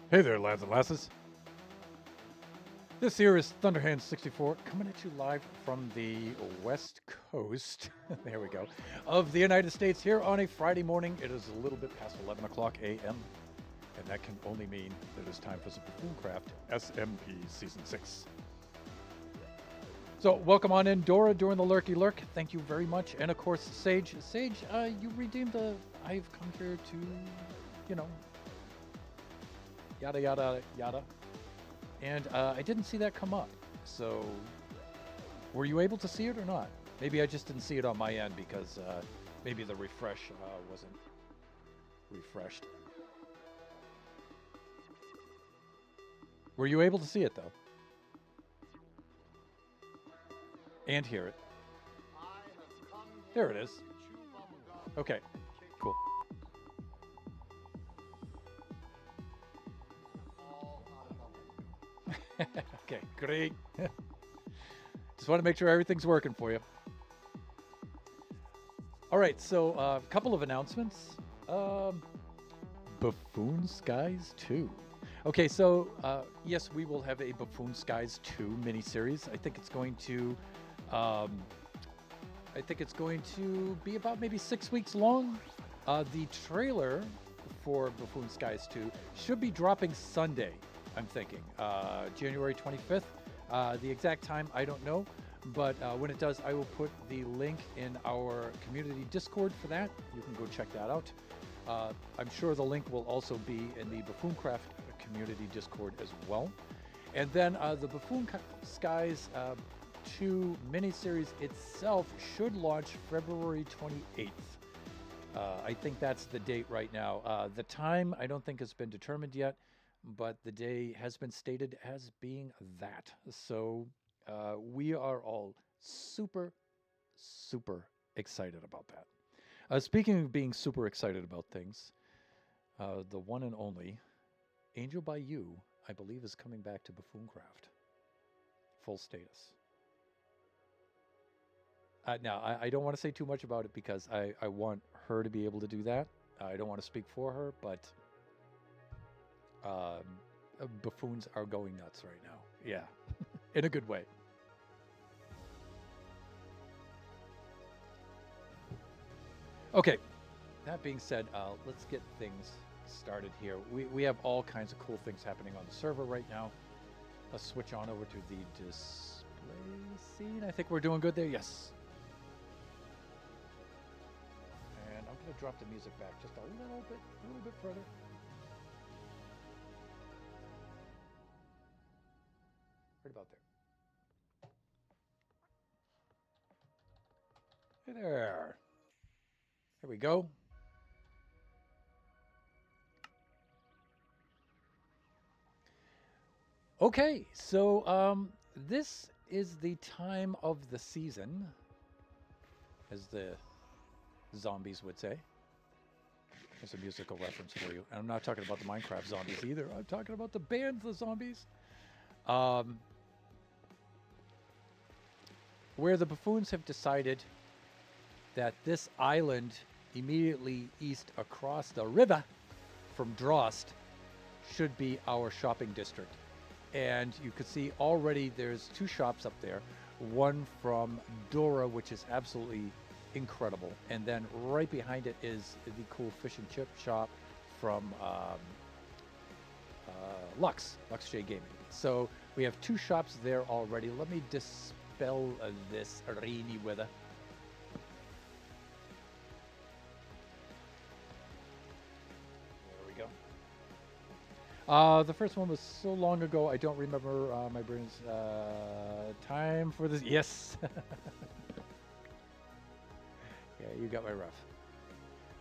Hey there, lads and lasses. This here is Thunderhand64 coming at you live from the west coast, there we go, of the United States here on a Friday morning. It is a little bit past 11 o'clock a.m., and that can only mean that it's time for some Buffooncraft SMP Season 6. So welcome on in, Dora, during the lurky lurk. Thank you very much. And of course, Sage. Sage, you redeemed the I've come here to, you know, yada, yada, yada. And I didn't see that come up. So were you able to see it or not? Maybe I just didn't see it on my end because maybe the refresh wasn't refreshed. Were you able to see it, though? And hear it. There it is. Okay, cool. Okay, great. Just want to make sure everything's working for you. All right, so a couple of announcements. Buffoon Skies 2. Okay, so yes, we will have a Buffoon Skies 2 miniseries. I think it's going to be about maybe 6 weeks long. The trailer for Buffoon Skies 2 should be dropping Sunday, I'm thinking, January 25th. The exact time, I don't know, but when it does, I will put the link in our community Discord for that. You can go check that out. I'm sure the link will also be in the Buffooncraft community Discord as well. And then the Buffoon Skies 2 miniseries itself should launch February 28th. I think that's the date right now. The time, I don't think has been determined yet, but the day has been stated as being that. So we are all super, super excited about that. Speaking of being super excited about things, the one and only Angel by You, I believe, is coming back to Buffooncraft. Full status. Now, I don't want to say too much about it because I want her to be able to do that. I don't want to speak for her, but buffoons are going nuts right now. Yeah, in a good way. Okay, that being said, let's get things started here. We have all kinds of cool things happening on the server right now. Let's switch on over to the display scene. I think we're doing good there. Yes. And I'm going to drop the music back just a little bit further. Right about there. Hey there. There we go. Okay, so this is the time of the season, as the zombies would say. There's a musical reference for you. And I'm not talking about the Minecraft zombies either. I'm talking about the band, the zombies. Where the buffoons have decided that this island immediately east across the river from Drost should be our shopping district. And you could see already there's 2 shops up there. One from Dora, which is absolutely incredible. And then right behind it is the cool fish and chip shop from Lux J Gaming. So we have 2 shops there already. Let me dispel this rainy weather. The first one was so long ago, I don't remember my brain's time for this. Yes. Yeah, you got my rough.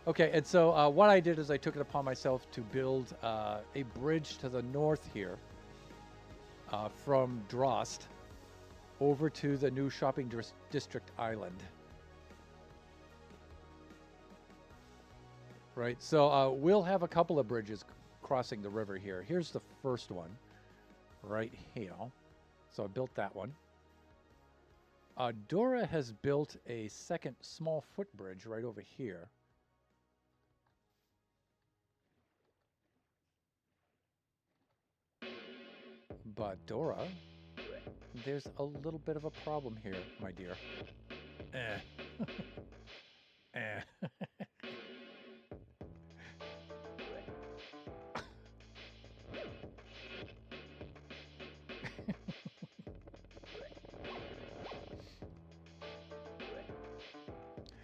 Okay, and so what I did is I took it upon myself to build a bridge to the north here from Drost over to the new shopping district island. Right, so we'll have a couple of bridges crossing the river here. Here's the first one, right here. So I built that one. Dora has built a second small footbridge right over here. But Dora, there's a little bit of a problem here, my dear. Eh.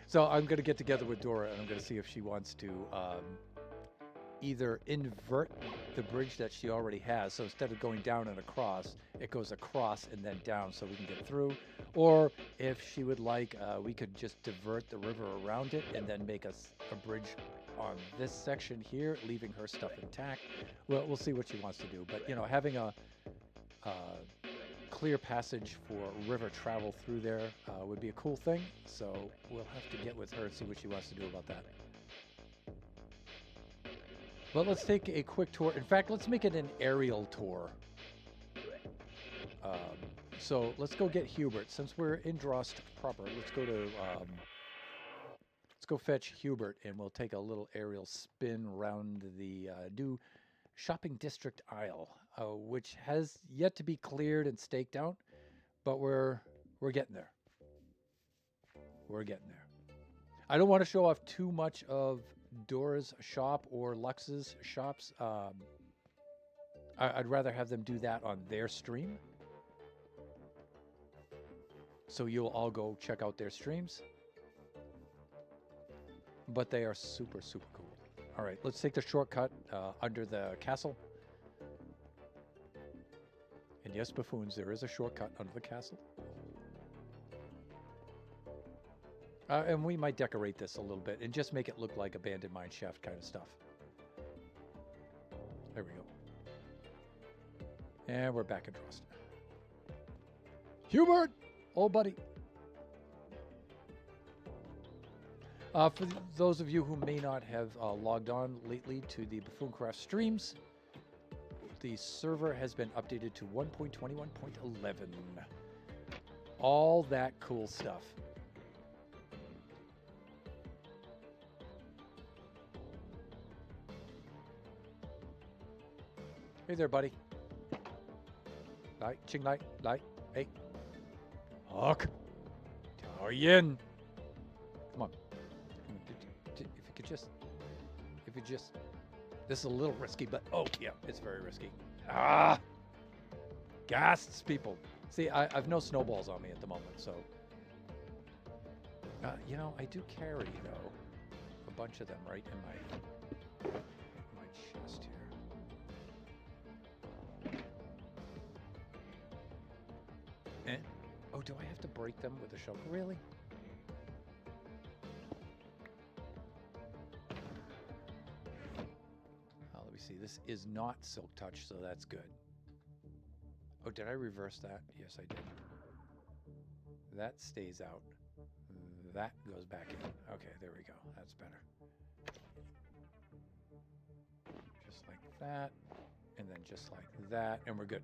So I'm going to get together with Dora and I'm going to see if she wants to either invert the bridge that she already has. So instead of going down and across, it goes across and then down so we can get through. Or if she would like, we could just divert the river around it and then make us a bridge on this section here, leaving her stuff intact. Well, we'll see what she wants to do. But, you know, having a clear passage for river travel through there would be a cool thing. So we'll have to get with her and see what she wants to do about that. But let's take a quick tour. In fact, let's make it an aerial tour. So let's go get Hubert. Since we're in Drost proper, let's go to let's go fetch Hubert, and we'll take a little aerial spin around the new shopping district aisle, which has yet to be cleared and staked out, but we're getting there. We're getting there. I don't want to show off too much of Dora's shop or Lux's shops. I'd rather have them do that on their stream. So you'll all go check out their streams. But they are super, super cool. All right, let's take the shortcut under the castle. And yes, buffoons, there is a shortcut under the castle. And we might decorate this a little bit and just make it look like abandoned mine shaft kind of stuff. There we go. And we're back in Drost. Hubert! Old buddy. For those of you who may not have logged on lately to the Buffooncraft streams, the server has been updated to 1.21.11. All that cool stuff. Hey there, buddy. Lai, ching lai, lai, hey. Hawk. Yin. Come on. If you just, this is a little risky, but oh yeah, it's very risky. Ah, ghasts, people. See, I've no snowballs on me at the moment, so. You know, I do carry though a bunch of them right in my chest here. Eh? Oh, do I have to break them with a shovel? Really? Let me see. This is not Silk Touch, so that's good. Oh, did I reverse that? Yes, I did. That stays out. That goes back in. Okay, there we go. That's better. Just like that. And then just like that. And we're good.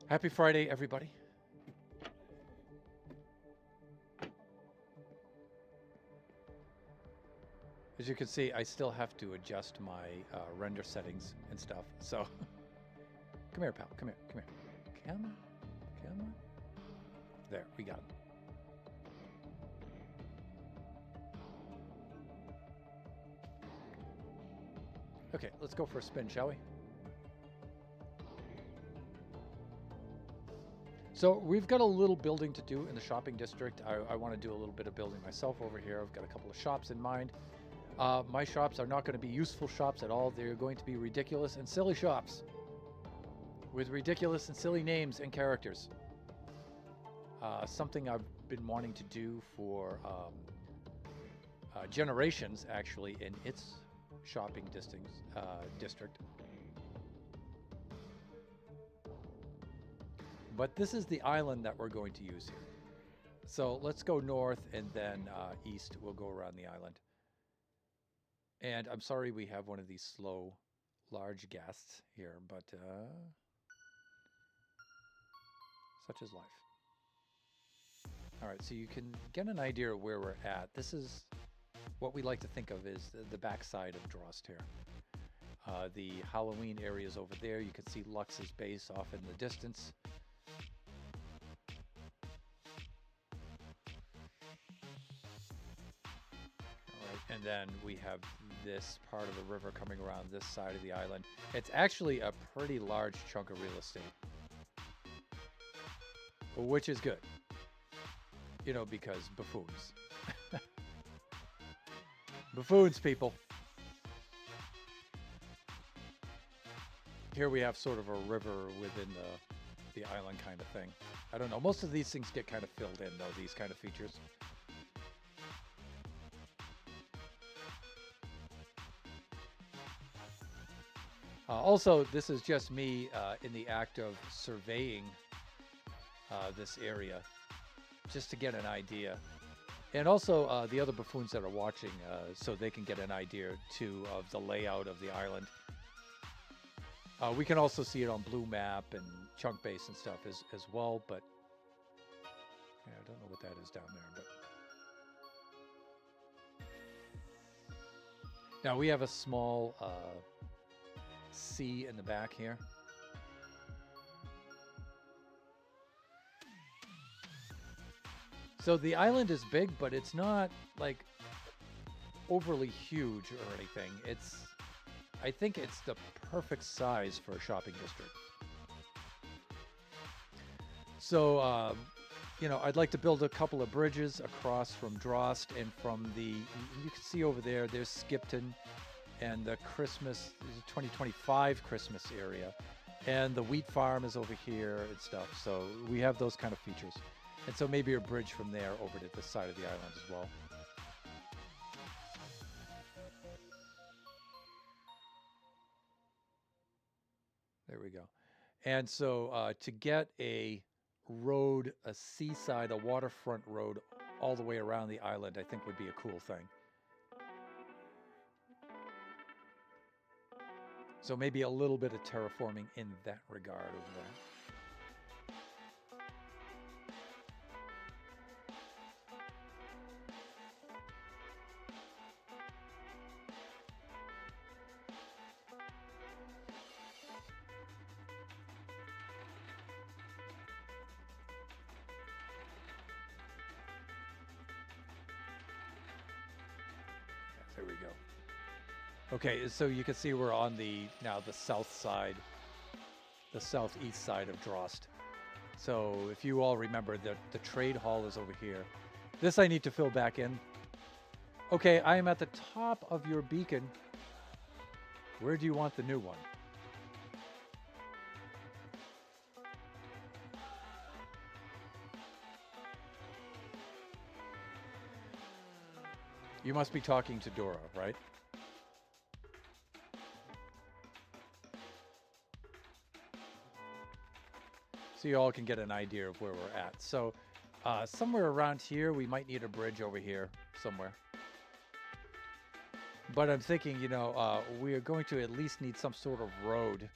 Happy Friday, everybody. As you can see, I still have to adjust my render settings and stuff. So, come here, pal. Come here. Come here. Come on. Come on. There, we got it. Okay, let's go for a spin, shall we? So we've got a little building to do in the shopping district. I want to do a little bit of building myself over here. I've got a couple of shops in mind. My shops are not going to be useful shops at all. They're going to be ridiculous and silly shops with ridiculous and silly names and characters. Something I've been wanting to do for generations, actually, in its shopping district. But this is the island that we're going to use here. So let's go north and then east. We'll go around the island. And I'm sorry we have one of these slow, large guests here, but such is life. All right, so you can get an idea of where we're at. This is what we like to think of as the backside of Drost here. The Halloween area is over there. You can see Lux's base off in the distance. And then we have this part of the river coming around this side of the island. It's actually a pretty large chunk of real estate, which is good, you know, because buffoons. Buffoons, people. Here we have sort of a river within the island kind of thing. I don't know. Most of these things get kind of filled in, though, these kind of features. Also, this is just me in the act of surveying this area, just to get an idea. And also the other buffoons that are watching, so they can get an idea, too, of the layout of the island. We can also see it on Blue Map and Chunk Base and stuff as well, but yeah, I don't know what that is down there. But now we have a small sea in the back here. So the island is big, but it's not like overly huge or anything. I think it's the perfect size for a shopping district. So, you know, I'd like to build a couple of bridges across from Drost and from you can see over there, there's Skipton and the Christmas, 2025 Christmas area. And the wheat farm is over here and stuff. So we have those kind of features. And so maybe a bridge from there over to this side of the island as well. There we go. And so to get a road, a seaside, a waterfront road all the way around the island, I think would be a cool thing. So maybe a little bit of terraforming in that regard over there. There we go. Okay, so you can see we're on now the south side, the southeast side of Drost. So if you all remember, the trade hall is over here. This I need to fill back in. Okay, I am at the top of your beacon. Where do you want the new one? You must be talking to Dora, right? So you all can get an idea of where we're at. So somewhere around here, we might need a bridge over here somewhere. But I'm thinking, you know, we are going to at least need some sort of road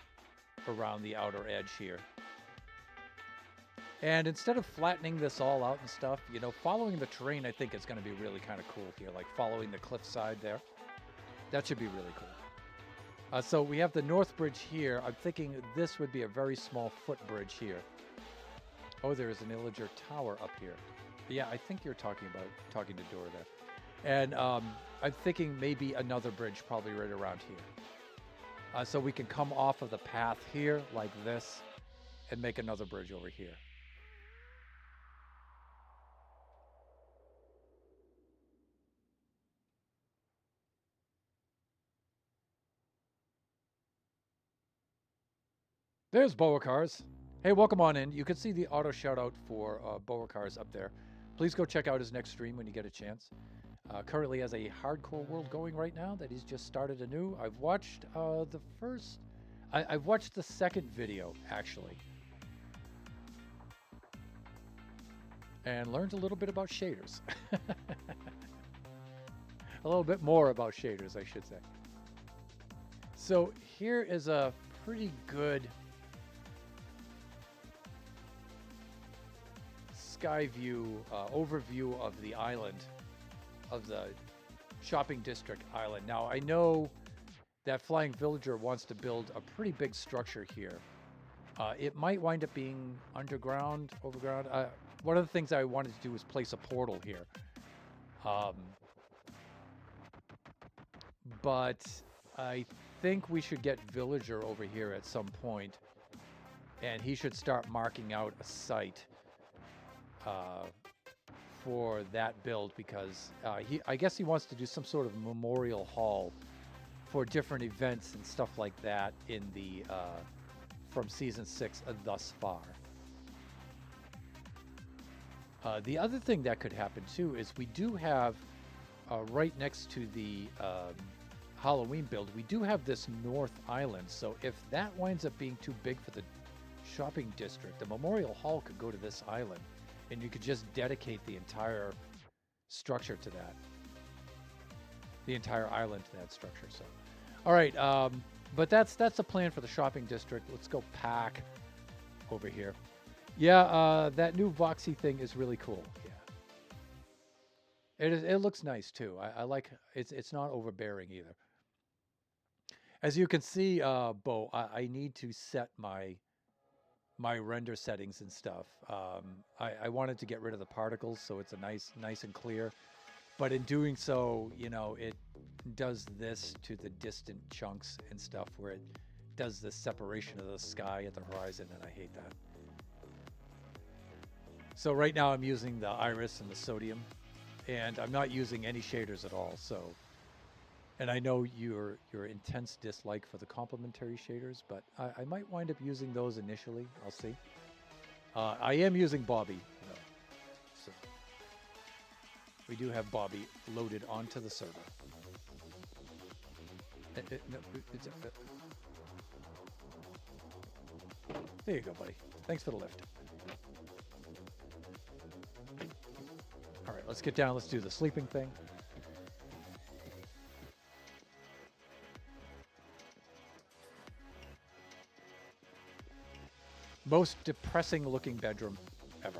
around the outer edge here. And instead of flattening this all out and stuff, you know, following the terrain, I think is going to be really kind of cool here. Like following the cliffside there. That should be really cool. So we have the North Bridge here. I'm thinking this would be a very small footbridge here. Oh, there is an Illager Tower up here. Yeah, I think you're talking to Dora there. And I'm thinking maybe another bridge probably right around here. So we can come off of the path here like this and make another bridge over here. There's Beauregard's. Hey, welcome on in. You can see the auto shout out for Beauregard's up there. Please go check out his next stream when you get a chance. Currently has a hardcore world going right now that he's just started anew. I've watched the first... I've watched the second video, actually. And learned a little bit about shaders. A little bit more about shaders, I should say. So here is a pretty good sky view, overview of the island, of the shopping district island. Now, I know that Flying Villager wants to build a pretty big structure here. It might wind up being underground, overground. One of the things I wanted to do was place a portal here. But I think we should get Villager over here at some point, and he should start marking out a site for that build, because I guess he wants to do some sort of memorial hall for different events and stuff like that in the from season 6 thus far. The other thing that could happen too is we do have right next to the Halloween build, we do have this North Island. So if that winds up being too big for the shopping district, the Memorial Hall could go to this island, and you could just dedicate the entire structure to that. The entire island to that structure. So, all right, but that's the plan for the shopping district. Let's go pack over here. Yeah, that new Voxy thing is really cool. Yeah, it looks nice too. I like it's not overbearing either. As you can see, Bo, I need to set my render settings and stuff. I wanted to get rid of the particles so it's a nice and clear. But in doing so, you know, it does this to the distant chunks and stuff where it does the separation of the sky at the horizon, and I hate that. So right now I'm using the iris and the sodium, and I'm not using any shaders at all. So, and I know your intense dislike for the complementary shaders, but I might wind up using those initially. I'll see. I am using Bobby, though. So we do have Bobby loaded onto the server. There you go, buddy. Thanks for the lift. All right, let's get down. Let's do the sleeping thing. Most depressing looking bedroom ever.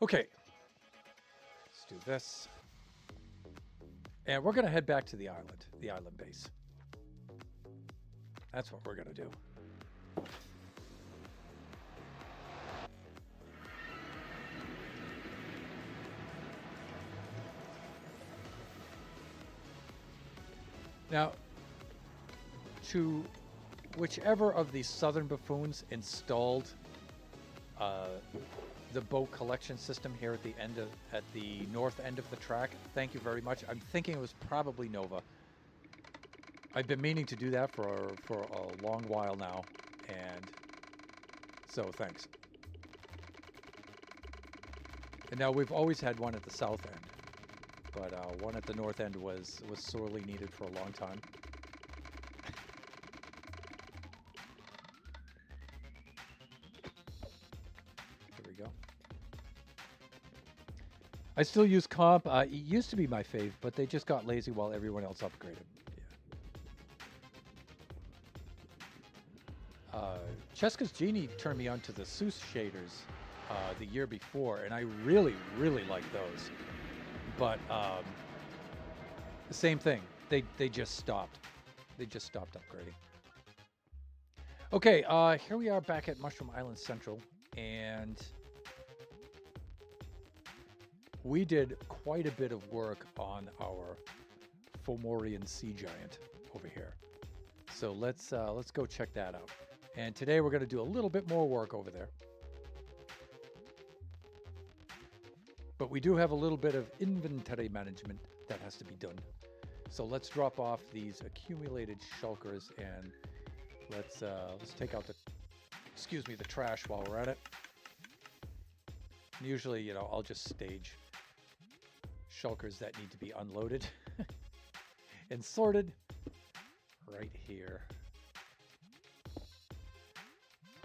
Okay, let's do this. And we're going to head back to the island base. That's what we're going to do. Now, to whichever of the southern buffoons installed the boat collection system here at the north end of the track, thank you very much. I'm thinking it was probably Nova. I've been meaning to do that for a long while now, and so thanks. And now we've always had one at the south end, but one at the north end was sorely needed for a long time. There we go. I still use comp. It used to be my fave, but they just got lazy while everyone else upgraded. Cheska's Genie turned me on to the Seuss shaders the year before, and I really like those. But the same thing. They just stopped. They just stopped upgrading. Okay, here we are back at Mushroom Island Central, and we did quite a bit of work on our Fomorian sea giant over here. So let's go check that out. And today we're going to do a little bit more work over there. But we do have a little bit of inventory management that has to be done. So let's drop off these accumulated shulkers and let's take out the trash while we're at it. And usually, you know, I'll just stage shulkers that need to be unloaded and sorted right here. All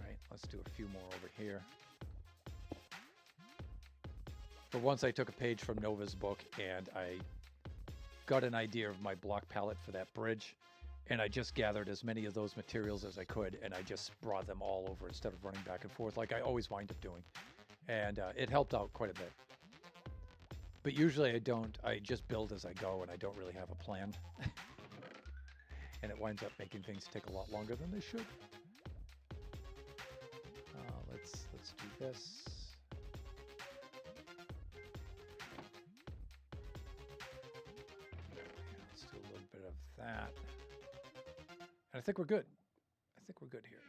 right, let's do a few more over here. For once, I took a page from Nova's book and I got an idea of my block palette for that bridge, and I just gathered as many of those materials as I could, and I just brought them all over instead of running back and forth like I always wind up doing. And it helped out quite a bit. But usually I don't. I just build as I go, and I don't really have a plan. And it winds up making things take a lot longer than they should. Let's do this. Let's do a little bit of that. And I think we're good. I think we're good here.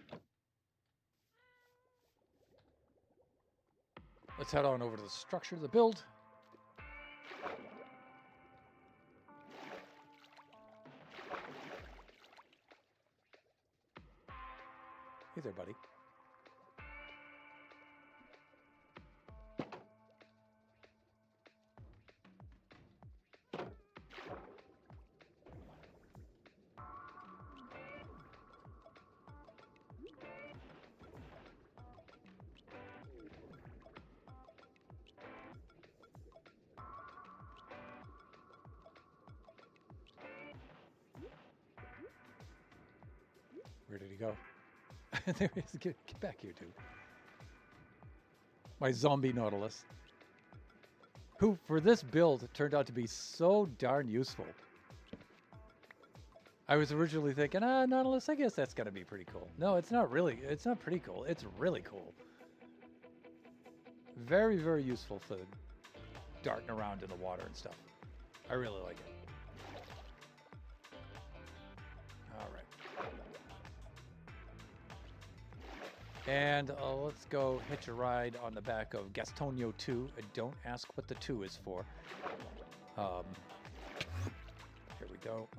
Let's head on over to the structure of the build. Hey there, buddy. Where did he go? There he is. Get back here, dude. My zombie Nautilus. Who, for this build, turned out to be so darn useful. I was originally thinking, Nautilus, I guess that's going to be pretty cool. No, it's not really. It's not pretty cool. It's really cool. Very, very useful for darting around in the water and stuff. I really like it. All right. And let's go hitch a ride on the back of Gastonio 2. Don't ask what the 2 is for. Here we go.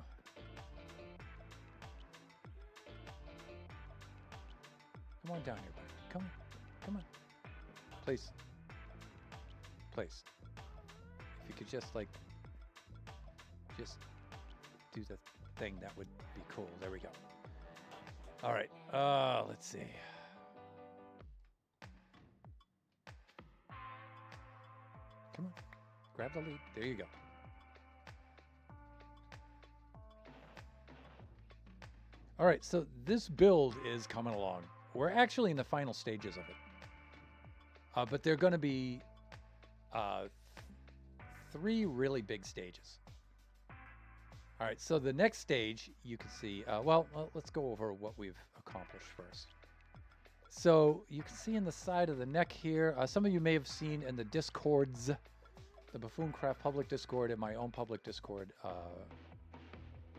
Come on down here, buddy. Come on. Come on. Please. Please. If you could just, like, just do the thing, that would be cool. There we go. All right. Let's see. Come on. Grab the lead. There you go. All right, so this build is coming along. We're actually in the final stages of it. But they're going to be 3 really big stages. All right, so the next stage, you can see, well, let's go over what we've accomplished first. So you can see in the side of the neck here, some of you may have seen in the Discords, the Buffooncraft public Discord and my own public Discord,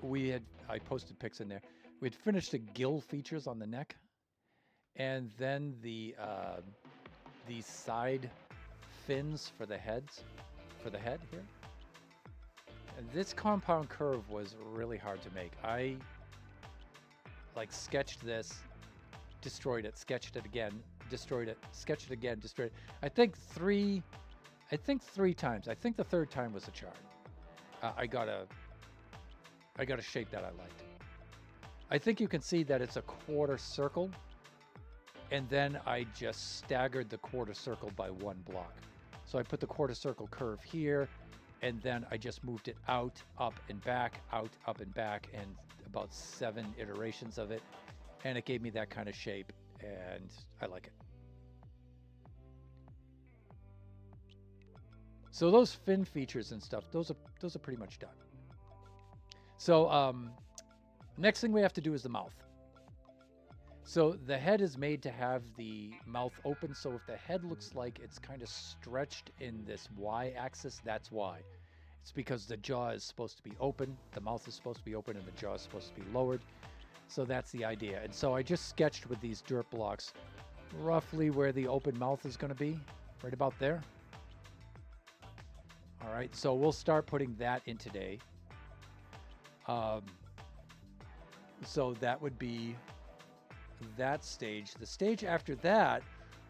I posted pics in there. We had finished the gill features on the neck, and then the side fins for the head here. And this compound curve was really hard to make. I sketched this, destroyed it, sketched it again, destroyed it, sketched it again, destroyed it. I think three times. I think the third time was a charm. I got a shape that I liked. I think you can see that it's a quarter circle, and then I just staggered the quarter circle by 1 block. So I put the quarter circle curve here, and then I just moved it out, up and back, out, up and back, and about 7 iterations of it. And it gave me that kind of shape, and I like it. So those fin features and stuff, those are pretty much done. So next thing we have to do is the mouth. So the head is made to have the mouth open. So if the head looks like it's kind of stretched in this Y-axis, that's why. It's because the jaw is supposed to be open, the mouth is supposed to be open, and the jaw is supposed to be lowered. So that's the idea. And so I just sketched with these dirt blocks roughly where the open mouth is going to be, right about there. All right, so we'll start putting that in today. So that would be that stage. The stage after that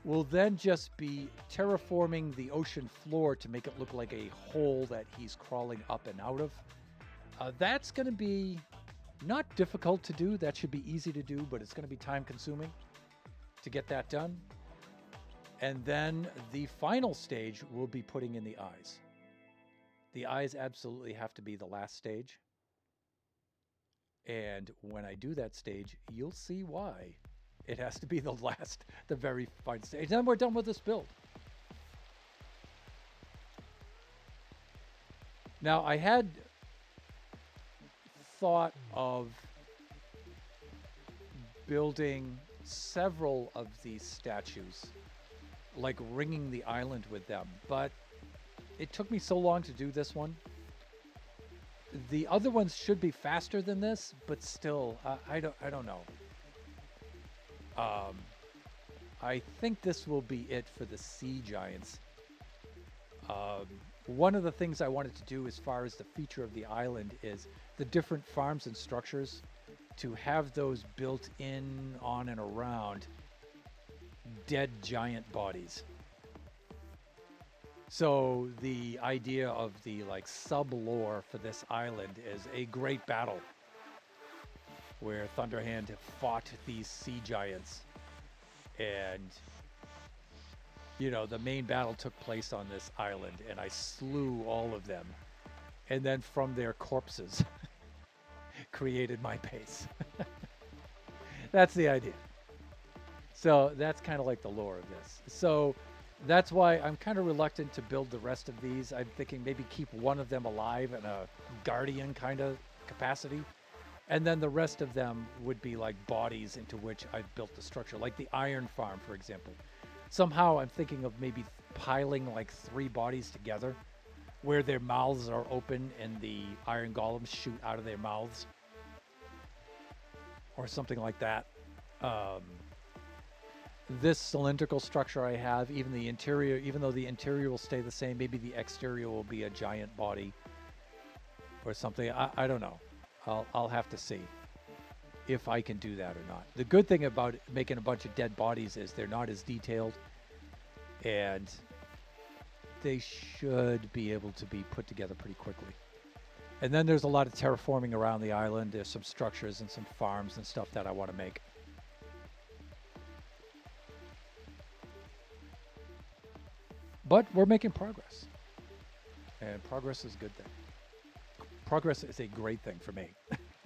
will then just be terraforming the ocean floor to make it look like a hole that he's crawling up and out of. That's going to be not difficult to do. That should be easy to do, but it's going to be time consuming to get that done. And then the final stage will be putting in the eyes. The eyes absolutely have to be the last stage. And when I do that stage, you'll see why it has to be the very final stage. Then we're done with this build. Now, I had thought of building several of these statues, like ringing the island with them, but it took me so long to do this one. The other ones should be faster than this, but still, I don't know. I think this will be it for the sea giants. One of the things I wanted to do as far as the feature of the island is the different farms and structures, to have those built in, on, and around dead giant bodies. So the idea of the sub-lore for this island is a great battle where Thunderhand fought these sea giants, and the main battle took place on this island, and I slew all of them, and then from their corpses created my base. That's the idea. So that's kind of like the lore of this. So that's why I'm kind of reluctant to build the rest of these. I'm thinking maybe keep one of them alive in a guardian kind of capacity. And then the rest of them would be like bodies into which I've built the structure, like the iron farm, for example. Somehow I'm thinking of maybe piling like 3 bodies together where their mouths are open and the iron golems shoot out of their mouths. Or something like that. This cylindrical structure I have, even the interior, even though the interior will stay the same, maybe the exterior will be a giant body or something. I don't know. I'll have to see if I can do that or not. The good thing about making a bunch of dead bodies is they're not as detailed, and they should be able to be put together pretty quickly. And then there's a lot of terraforming around the island. There's some structures and some farms and stuff that I want to make. But we're making progress. And progress is a good thing. Progress is a great thing for me.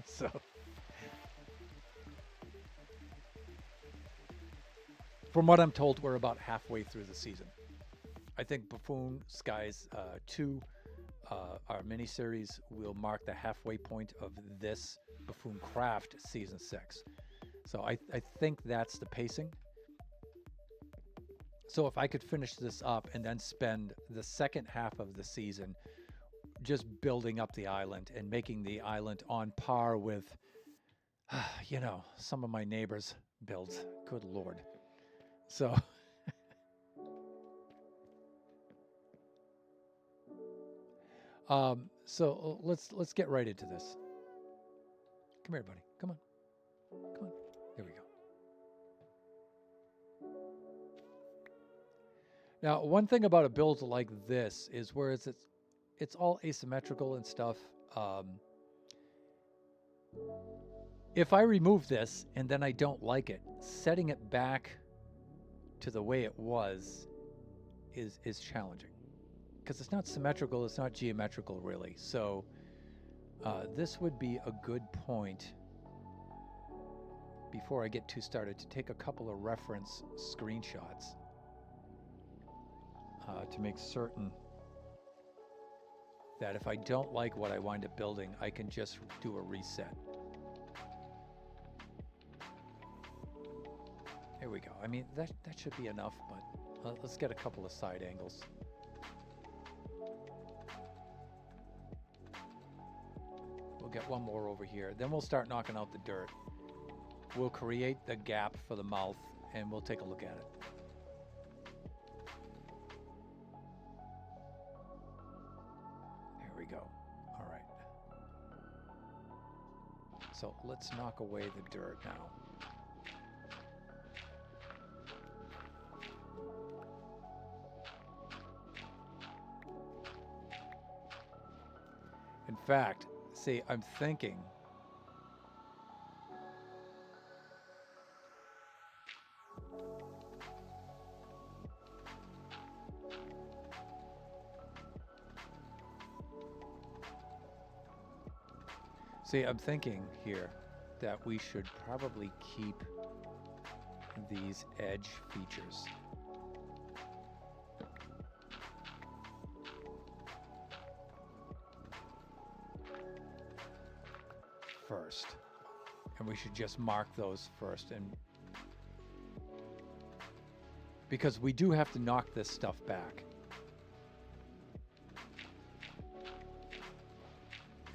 So from what I'm told, we're about halfway through the season. I think Buffoon Skies 2, our miniseries, will mark the halfway point of this Buffooncraft Season 6. So I think that's the pacing. So if I could finish this up and then spend the second half of the season just building up the island and making the island on par with, some of my neighbors' builds. Good Lord. So so let's get right into this. Come here, buddy. Come on. Come on. There we go. Now, one thing about a build like this is where it's all asymmetrical and stuff. If I remove this and then I don't like it, setting it back to the way it was is challenging. Because it's not symmetrical, it's not geometrical really. So this would be a good point, before I get too started, to take a couple of reference screenshots to make certain that if I don't like what I wind up building, I can just do a reset. There we go. I mean, that should be enough, but let's get a couple of side angles. We'll get one more over here. Then we'll start knocking out the dirt. we'll create the gap for the mouth and we'll take a look at it. There we go. All right. So let's knock away the dirt now. In fact, see, I'm thinking here that we should probably keep these edge features. First, and we should just mark those first, and because we do have to knock this stuff back,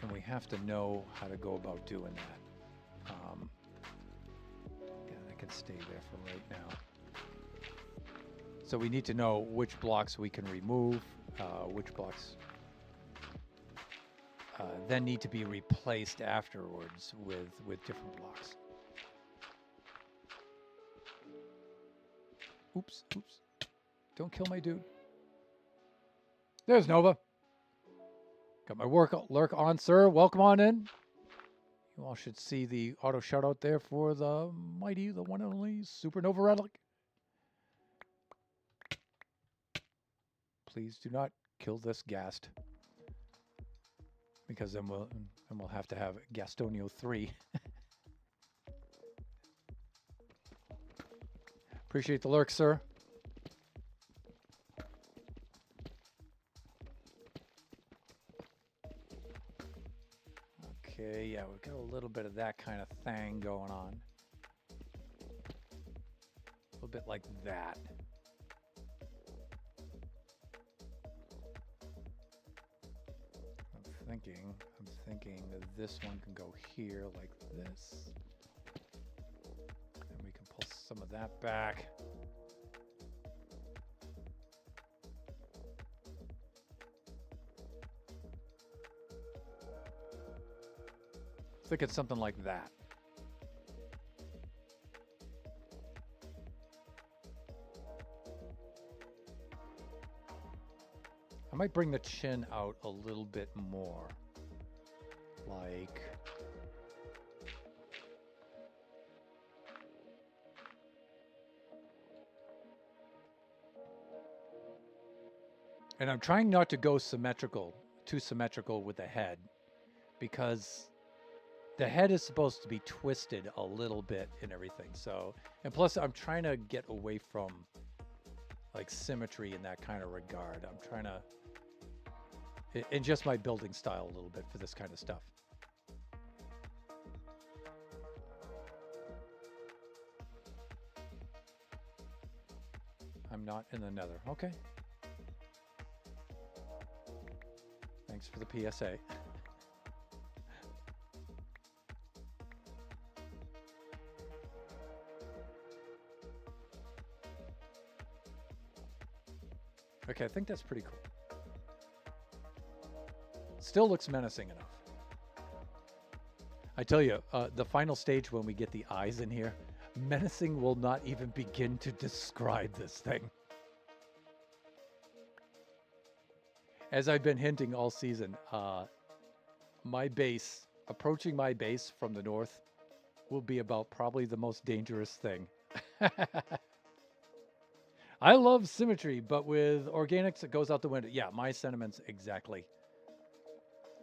and we have to know how to go about doing that. Yeah, that can stay there for right now. So we need to know which blocks we can remove, which blocks then need to be replaced afterwards with different blocks. Oops, oops. Don't kill my dude. There's Nova. Got my lurk on, sir. Welcome on in. You all should see the auto shout out there for the mighty, the one and only Supernova Relic. Please do not kill this ghast, because then we'll have to have Gastonio 3. Appreciate the lurk, sir. Okay, yeah, we've got a little bit of that kind of thing going on. A little bit like that. I'm thinking that this one can go here like this. And we can pull some of that back. I think it's something like that. I might bring the chin out a little bit more. Like... And I'm trying not to go too symmetrical with the head, because the head is supposed to be twisted a little bit and everything. So, and plus I'm trying to get away from like symmetry in that kind of regard. I'm trying to, in just my building style a little bit for this kind of stuff. I'm not in the nether. Okay. Thanks for the PSA. Okay, I think that's pretty cool. Still looks menacing enough. I tell you, the final stage when we get the eyes in here, menacing will not even begin to describe this thing. As I've been hinting all season, my base, approaching my base from the north, will be about probably the most dangerous thing. I love symmetry, but with organics, it goes out the window. Yeah, my sentiments exactly.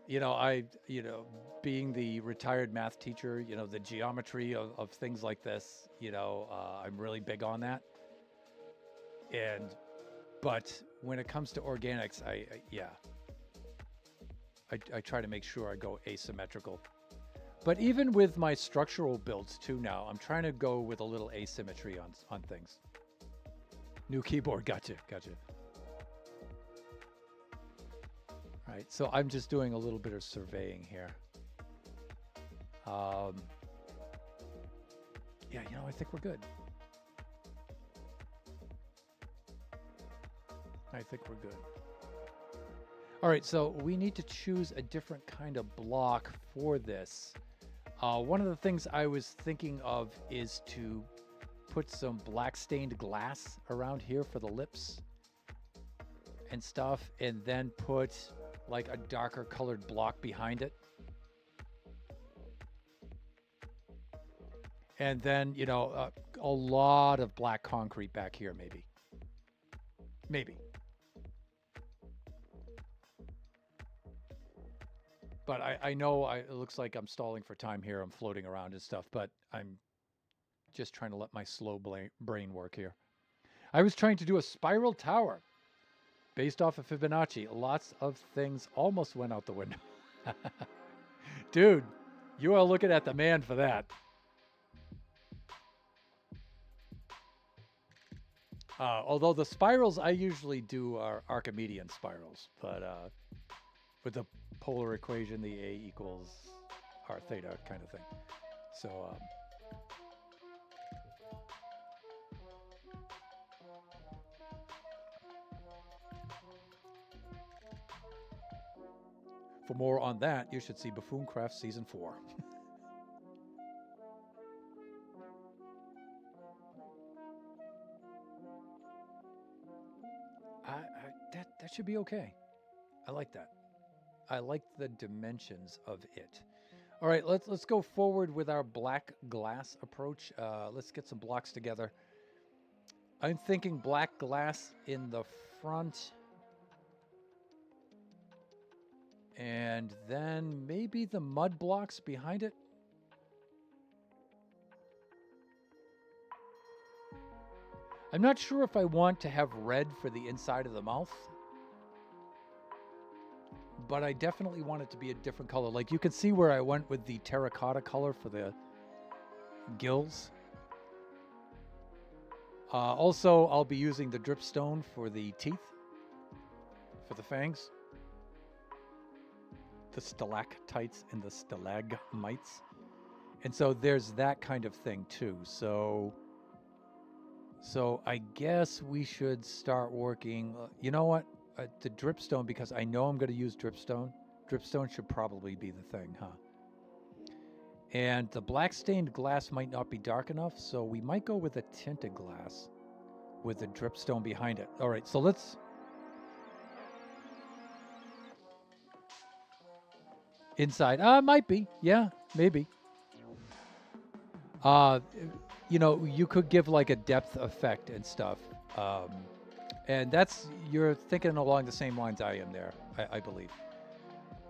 You know, being the retired math teacher, you know, the geometry of things like this, you know, I'm really big on that. But when it comes to organics, I try to make sure I go asymmetrical. But even with my structural builds too now, I'm trying to go with a little asymmetry on things. New keyboard, gotcha. All right, so I'm just doing a little bit of surveying here. Yeah, you know, I think we're good. I think we're good. All right, so we need to choose a different kind of block for this. One of the things I was thinking of is to put some black stained glass around here for the lips and stuff, and then put like a darker colored block behind it. And then, you know, a lot of black concrete back here, maybe. Maybe. But I know it looks like I'm stalling for time here. I'm floating around and stuff, but I'm just trying to let my slow brain work here. I was trying to do a spiral tower based off of Fibonacci. Lots of things almost went out the window. Dude, you are looking at the man for that. Although the spirals I usually do are Archimedean spirals, but with the polar equation, the A equals R theta kind of thing. So, for more on that, you should see Buffooncraft Season 4. That should be okay. I like that. I like the dimensions of it. All right, let's go forward with our black glass approach. Let's get some blocks together. I'm thinking black glass in the front, and then maybe the mud blocks behind it. I'm not sure if I want to have red for the inside of the mouth, but I definitely want it to be a different color. Like you can see where I went with the terracotta color for the gills. Also, I'll be using the dripstone for the teeth, for the fangs, the stalactites and the stalagmites. And so there's that kind of thing too. So I guess we should start working. You know what? The dripstone, because I know I'm going to use dripstone. Dripstone should probably be the thing, huh? And the black stained glass might not be dark enough, so we might go with a tinted glass with the dripstone behind it. All right, so let's... Inside. Might be. Yeah, maybe. You know, you could give like a depth effect and stuff. And you're thinking along the same lines I am there, I believe.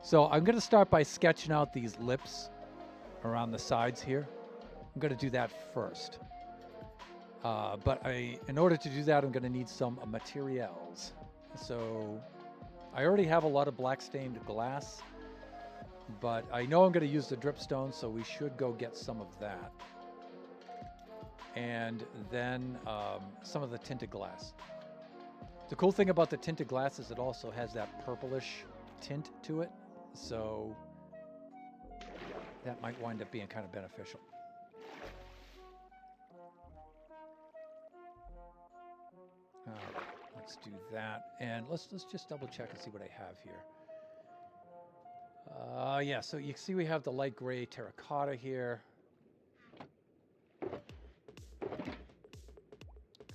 So I'm going to start by sketching out these lips around the sides here. I'm going to do that first. But in order to do that, I'm going to need some materials. So I already have a lot of black stained glass, but I know I'm going to use the dripstone, so we should go get some of that. And then some of the tinted glass. The cool thing about the tinted glass is it also has that purplish tint to it, so that might wind up being kind of beneficial. All right, let's do that, and let's just double check and see what I have here. Yeah, so you see we have the light gray terracotta here.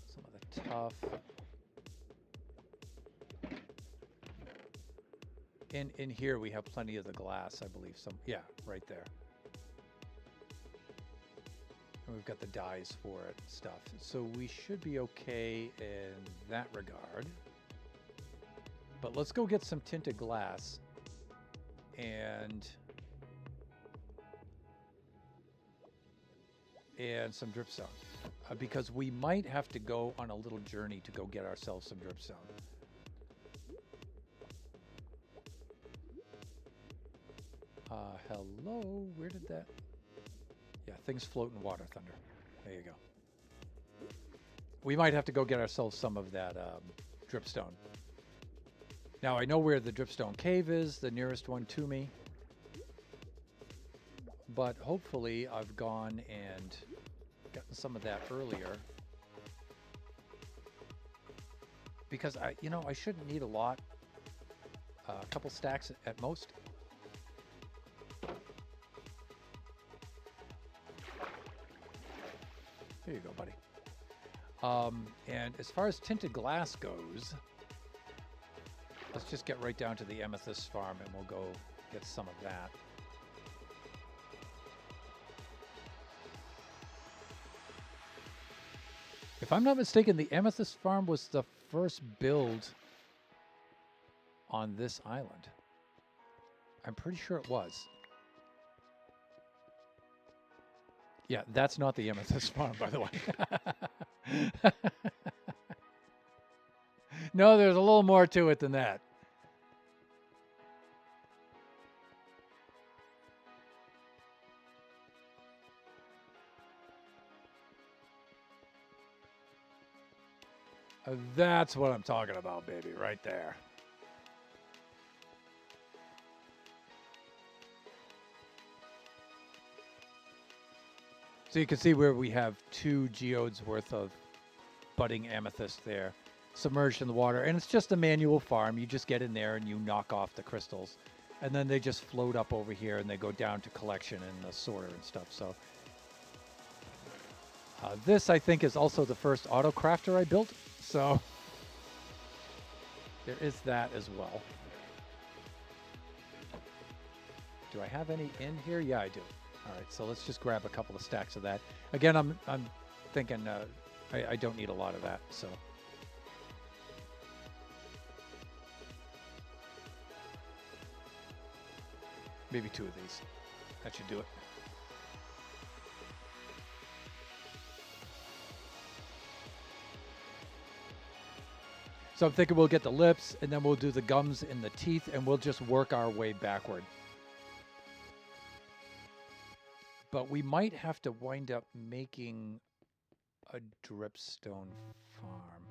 Some of the tough. In here we have plenty of the glass, I believe. Yeah, right there. And we've got the dyes for it and stuff. So we should be okay in that regard. But let's go get some tinted glass and some dripstone. Because we might have to go on a little journey to go get ourselves some dripstone. Hello, where did that... Yeah, things float in water, Thunder. There you go. We might have to go get ourselves some of that dripstone. Now, I know where the dripstone cave is, the nearest one to me. But hopefully I've gone and gotten some of that earlier. Because I shouldn't need a lot. A couple stacks at most. There you go, buddy. And as far as tinted glass goes, let's just get right down to the amethyst farm and we'll go get some of that. If I'm not mistaken, the amethyst farm was the first build on this island. I'm pretty sure it was. Yeah, that's not the amethyst farm, by the way. No, there's a little more to it than that. That's what I'm talking about, baby, right there. So you can see where we have 2 geodes worth of budding amethyst there, submerged in the water. And it's just a manual farm. You just get in there and you knock off the crystals. And then they just float up over here and they go down to collection and the sorter and stuff. So this, I think, is also the first auto crafter I built. So there is that as well. Do I have any in here? Yeah, I do. All right, so let's just grab a couple of stacks of that. Again, I'm thinking I don't need a lot of that, so. Maybe 2 of these. That should do it. So I'm thinking we'll get the lips, and then we'll do the gums and the teeth, and we'll just work our way backward. But we might have to wind up making a dripstone farm.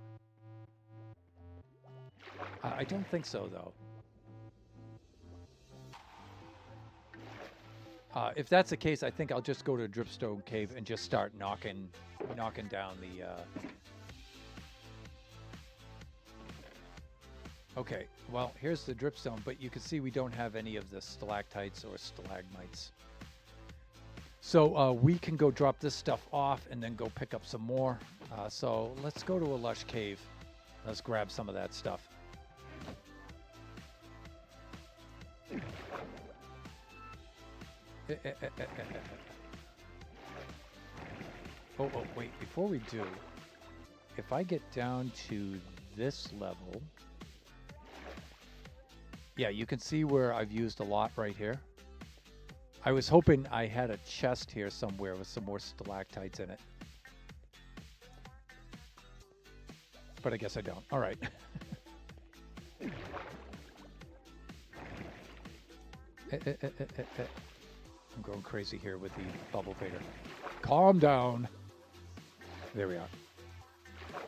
I don't think so, though. If that's the case, I think I'll just go to a dripstone cave and just start knocking down the... Okay, well, here's the dripstone, but you can see we don't have any of the stalactites or stalagmites. So we can go drop this stuff off and then go pick up some more. So let's go to a lush cave. Let's grab some of that stuff. Oh, wait, before we do, if I get down to this level, yeah, you can see where I've used a lot right here. I was hoping I had a chest here somewhere with some more stalactites in it. But I guess I don't. All right. I'm going crazy here with the bubble fader. Calm down. There we are. Come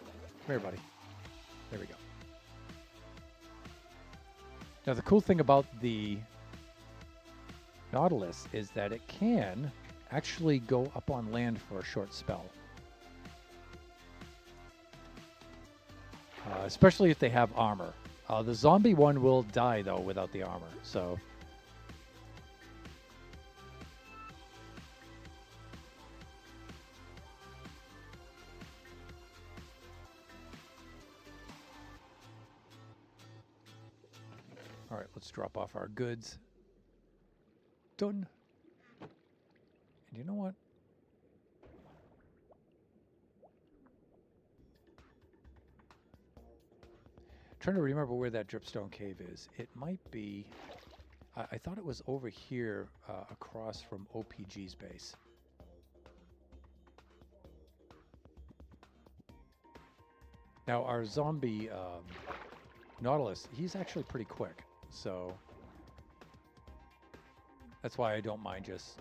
here, buddy. There we go. Now, the cool thing about the Nautilus is that it can actually go up on land for a short spell. Especially if they have armor. The zombie one will die, though, without the armor, so... All right, let's drop off our goods. Done. And you know what? Trying to remember where that dripstone cave is. It might be... I thought it was over here across from OPG's base. Now, our zombie Nautilus, he's actually pretty quick. So that's why I don't mind just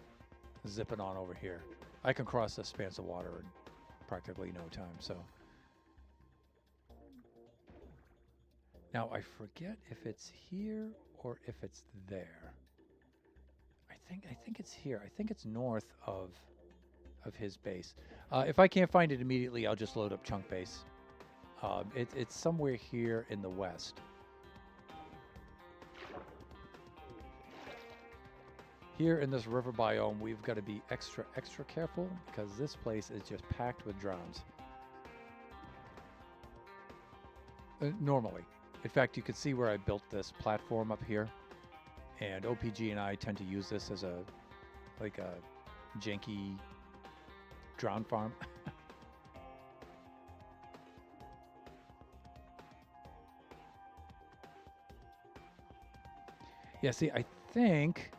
zipping on over here. I can cross the spans of water in practically no time, so. Now I forget if it's here or if it's there. I think it's here. I think it's north of of his base. If I can't find it immediately, I'll just load up chunk base. It's somewhere here in the west. Here in this river biome, we've got to be extra careful because this place is just packed with drowns. Normally. In fact, you can see where I built this platform up here. And OPG and I tend to use this as a janky drown farm. Yeah, see, I think...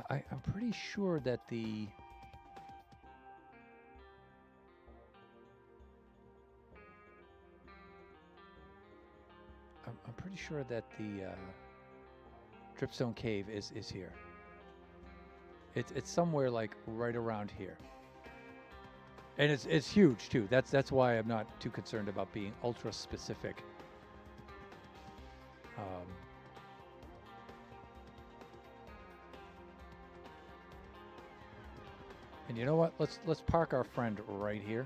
I'm pretty sure that the... I'm pretty sure that the dripstone cave is here. It's somewhere like right around here. And it's huge too. That's why I'm not too concerned about being ultra specific. And you know what? Let's park our friend right here.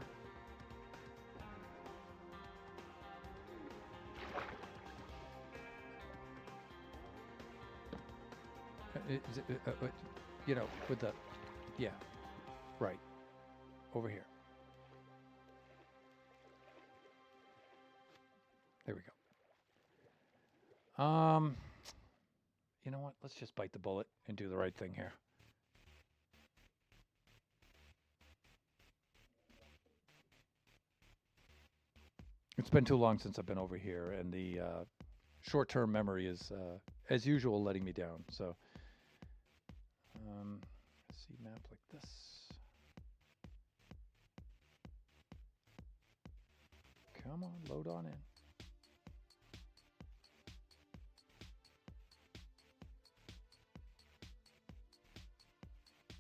You know, with the, yeah, right, over here. There we go. You know what? Let's just bite the bullet and do the right thing here. It's been too long since I've been over here, and the short-term memory is, as usual, letting me down. So, see map like this. Come on, load on in.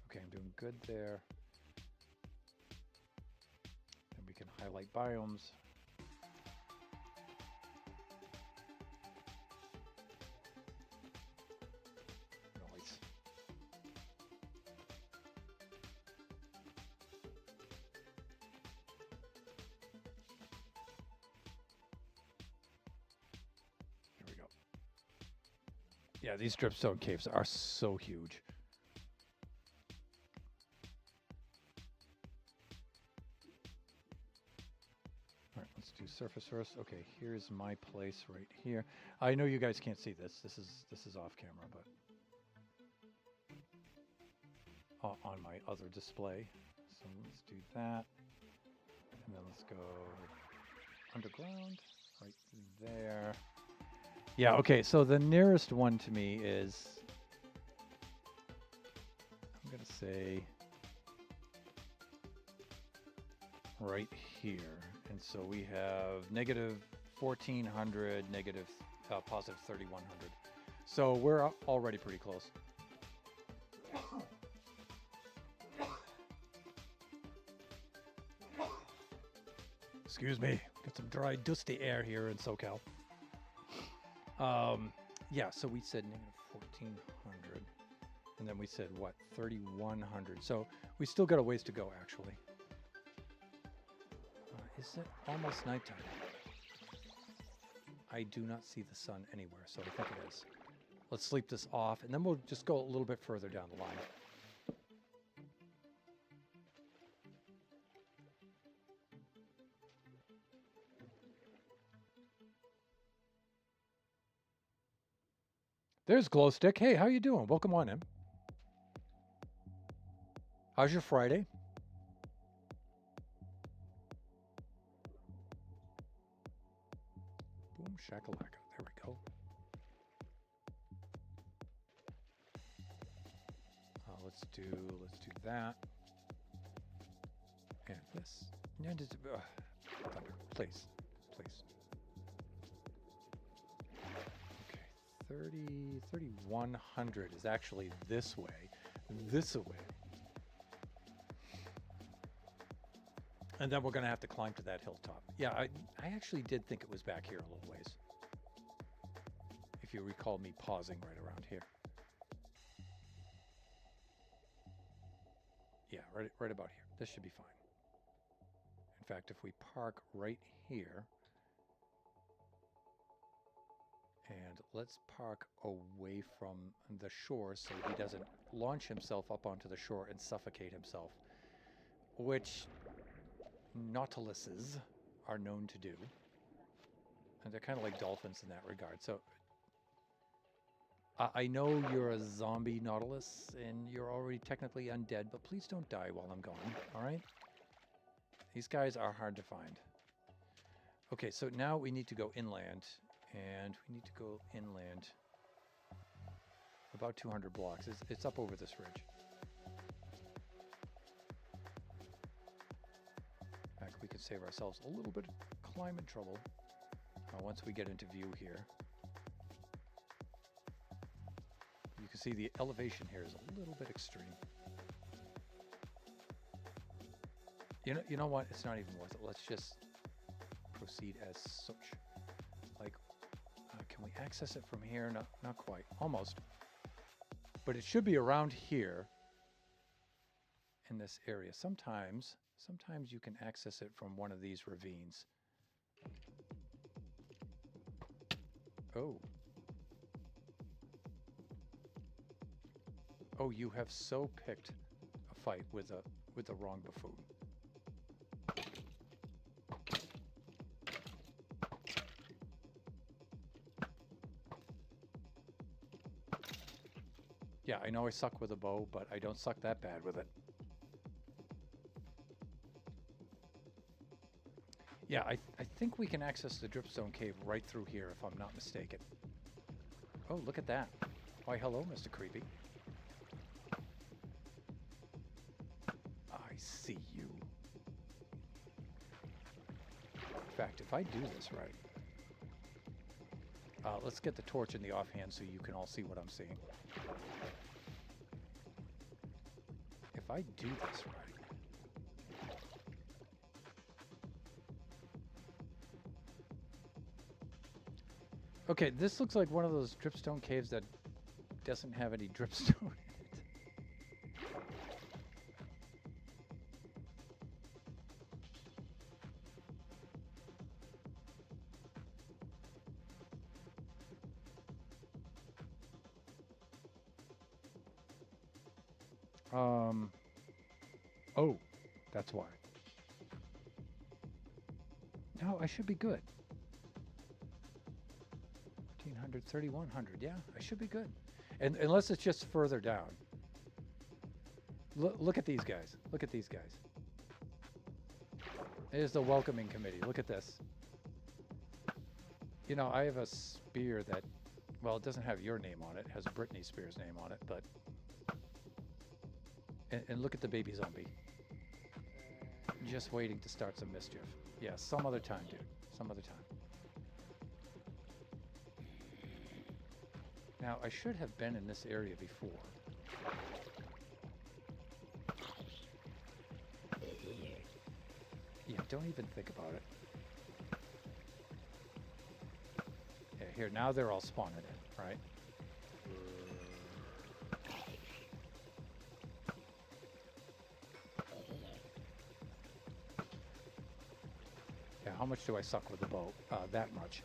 Okay, I'm doing good there. And we can highlight biomes. Yeah, these dripstone caves are so huge. All right, let's do surface first. Okay, here's my place right here. I know you guys can't see this. This is off camera, but on my other display. So let's do that. And then let's go underground right there. Yeah, okay, so the nearest one to me is, I'm going to say, right here. And so we have negative 1400, positive 3100. So we're already pretty close. Excuse me, got some dry, dusty air here in SoCal. Yeah, so we said negative 1400, and then we said what, 3100. So we still got a ways to go, actually. Is it almost nighttime? I do not see the sun anywhere, so I think it is. Let's sleep this off, and then we'll just go a little bit further down the line. There's Glowstick. Hey, how you doing? Welcome on in. How's your Friday? Boom shakalaka. There we go. Let's do that. And this. And thunder, please. 3100 is actually this way. And then we're going to have to climb to that hilltop. Yeah, I actually did think it was back here a little ways. If you recall me pausing right around here. Yeah, right about here. This should be fine. In fact, if we park right here, and let's park away from the shore so he doesn't launch himself up onto the shore and suffocate himself, which nautiluses are known to do. And they're kind of like dolphins in that regard. So I know you're a zombie nautilus and you're already technically undead, but please don't die while I'm gone, all right? These guys are hard to find. Okay, so now we need to go inland, and we need to go inland about 200 blocks. It's up over this ridge. In fact, we could save ourselves a little bit of climate trouble once we get into view here. You can see the elevation here is a little bit extreme. You know what? It's not even worth it. Let's just proceed as such. Like, can we access it from here? No, not quite. Almost. But it should be around here in this area. Sometimes you can access it from one of these ravines. Oh. Oh, you have so picked a fight with the wrong buffoon. Yeah, I know I suck with a bow, but I don't suck that bad with it. Yeah, I think we can access the dripstone cave right through here, if I'm not mistaken. Oh, look at that. Why, hello, Mr. Creepy. I see you. In fact, if I do this right... let's get the torch in the offhand so you can all see what I'm seeing. If I do this right... Okay, this looks like one of those dripstone caves that doesn't have any dripstone in it. Oh, that's why. No, I should be good. 1,500, 3,100. Yeah, I should be good. And unless it's just further down. Look at these guys. Look at these guys. There's the welcoming committee. Look at this. You know, I have a spear that, well, it doesn't have your name on it. It has Britney Spears' name on it, but... And look at the baby zombie. Just waiting to start some mischief. Yeah, some other time, dude. Some other time. Now, I should have been in this area before. Yeah, don't even think about it. Yeah, here, now they're all spawning in, right? Yeah, how much do I suck with the bow? That much.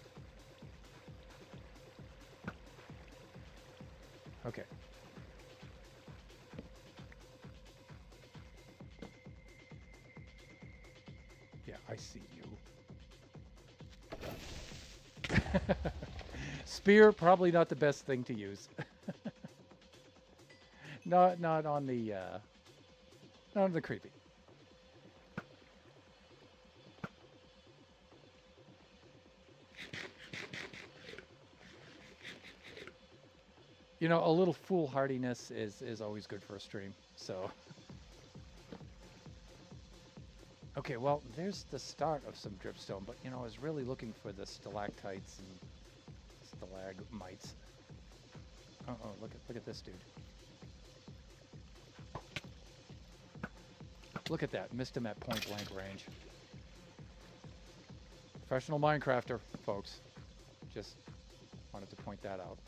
Okay. Yeah, I see you. Spear, probably not the best thing to use. not on the creepy. You know, a little foolhardiness is always good for a stream, so. Okay, well, there's the start of some dripstone, but, you know, I was really looking for the stalactites and stalagmites. Oh, look at this dude. Look at that, missed him at point blank range. Professional Minecrafter, folks. Just wanted to point that out.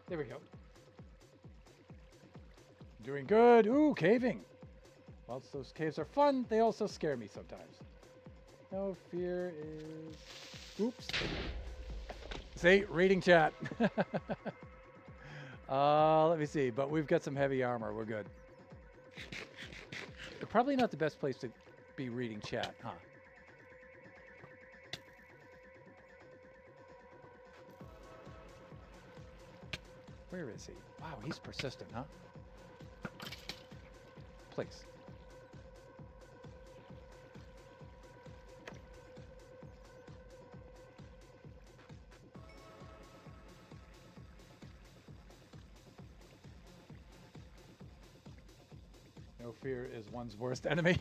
There we go. Doing good. Ooh, caving. Whilst those caves are fun, they also scare me sometimes. No fear is... Oops. See, reading chat. Let me see. But we've got some heavy armor. We're good. Probably not the best place to be reading chat, huh? Where is he? Wow, he's persistent, huh? Please. No fear is one's worst enemy.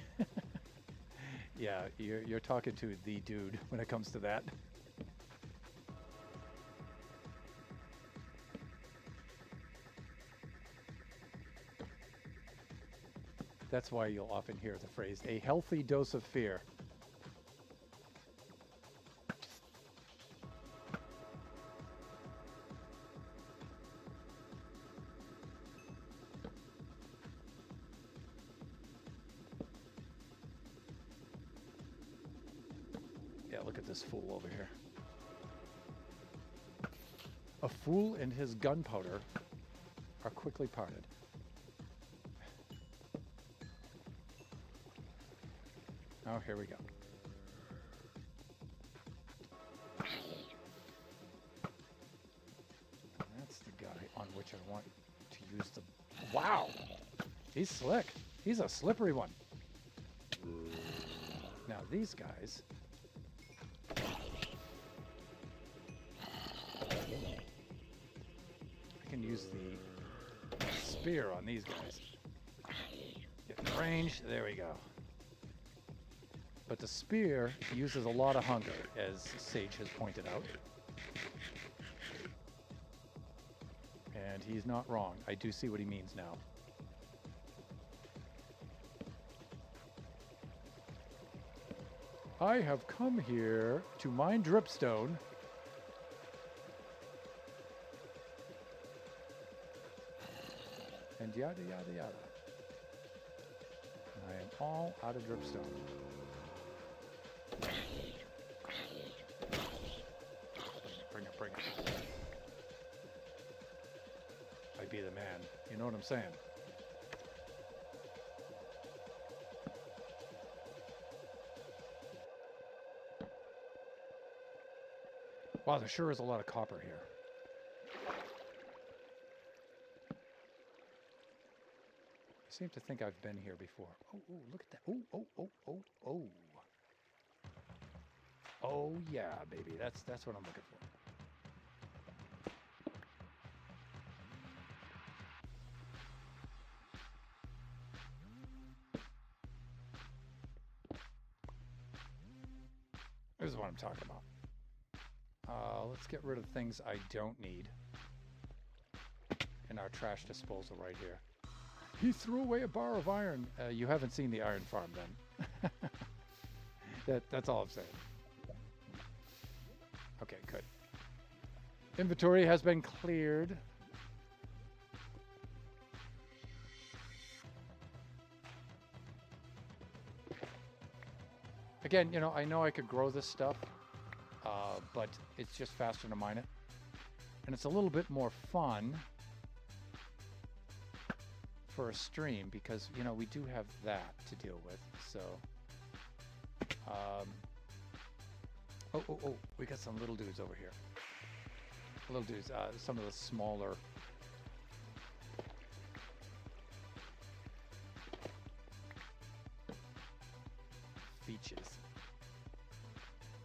Yeah, you're talking to the dude when it comes to that. That's why you'll often hear the phrase, a healthy dose of fear. Yeah, look at this fool over here. A fool and his gunpowder are quickly parted. Oh, here we go. That's the guy on which I want to use the... Wow! He's slick. He's a slippery one. Now, these guys... I can use the spear on these guys. Get in range. There we go. But the spear uses a lot of hunger, as Sage has pointed out. And he's not wrong. I do see what he means now. I have come here to mine dripstone. And yada, yada, yada. I am all out of dripstone. Bring it. I be the man. You know what I'm saying? Wow, there sure is a lot of copper here. I seem to think I've been here before. Oh, look at that. Oh. Oh, yeah, baby. That's what I'm looking for. This is what I'm talking about. Let's get rid of things I don't need in our trash disposal right here. He threw away a bar of iron. You haven't seen the iron farm then. That's all I'm saying. Okay, good. Inventory has been cleared. Again, you know I could grow this stuff, but it's just faster to mine it. And it's a little bit more fun for a stream because, you know, we do have that to deal with. So, we got some little dudes over here. Little dudes, some of the smaller features.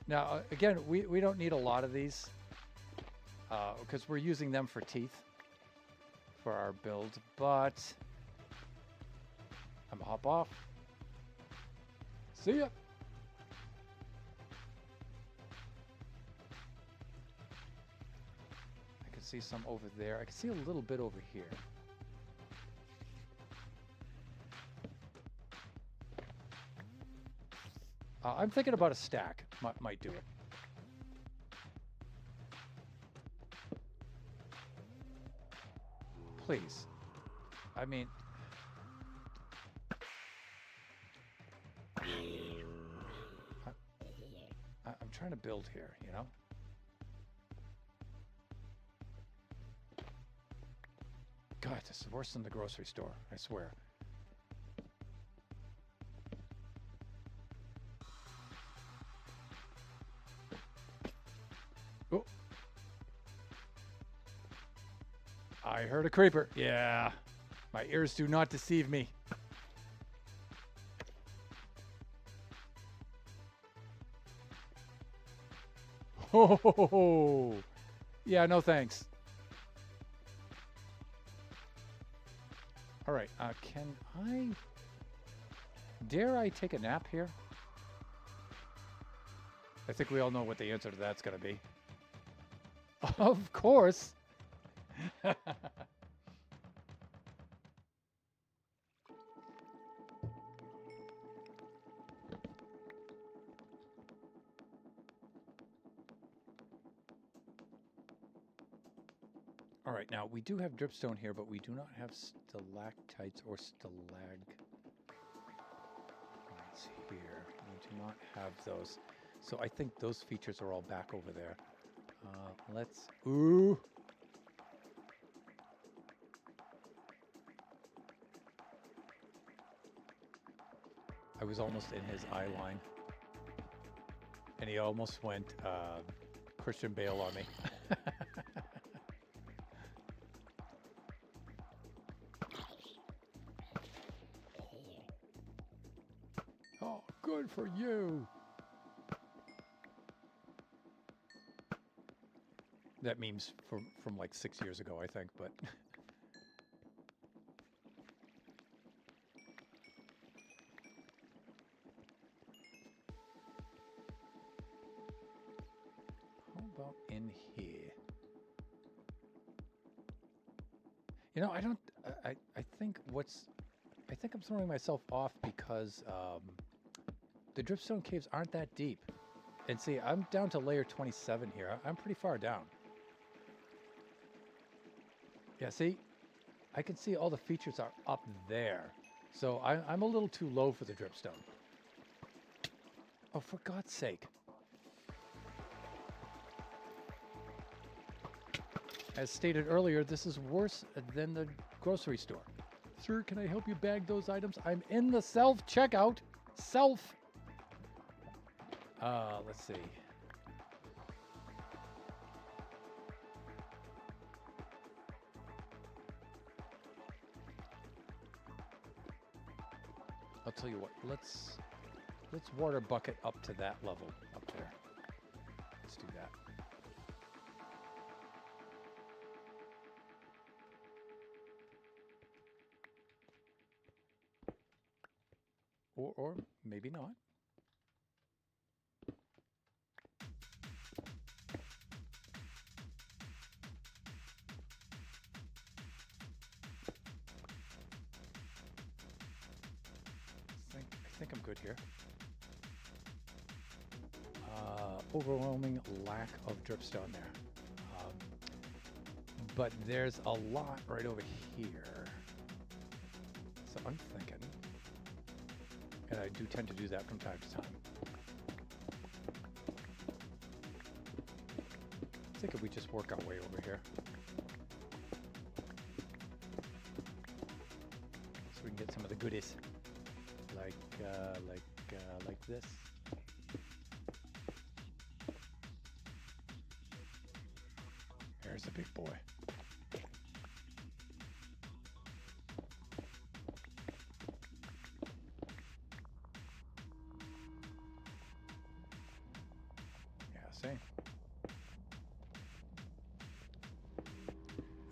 Now, again, we don't need a lot of these because we're using them for teeth for our build, but I'm gonna hop off. See ya. I can see some over there. I can see a little bit over here. I'm thinking about a stack. Might do it. Please. I mean... I'm trying to build here, you know? God, this is worse than the grocery store, I swear. Oh. I heard a creeper. Yeah. My ears do not deceive me. Oh, yeah, no thanks. All right, can I... Dare I take a nap here? I think we all know what the answer to that's going to be. Of course. All right, now we do have dripstone here, but we do not have stalactites or Let's here. We do not have those. So I think those features are all back over there. Let's... Ooh! I was almost in his eye line. And he almost went Christian Bale on me. Oh, good for you. That meme's from like 6 years ago, I think, but... How about in here? You know, I don't... I think what's... I think I'm throwing myself off because the dripstone caves aren't that deep. And see, I'm down to layer 27 here. I'm pretty far down. Yeah, see? I can see all the features are up there. So I'm a little too low for the dripstone. Oh, for God's sake. As stated earlier, this is worse than the grocery store. Sir, can I help you bag those items? I'm in the self-checkout. Self. Let's see. I'll tell you what, let's water bucket up to that level up there. Let's do that. Or maybe not. I think I'm good here. Overwhelming lack of dripstone there. But there's a lot right over here. So I'm thinking, and I do tend to do that from time to time. I think if we just work our way over here. So we can get some of the goodies. Like this. Here's the big boy. Yeah, same.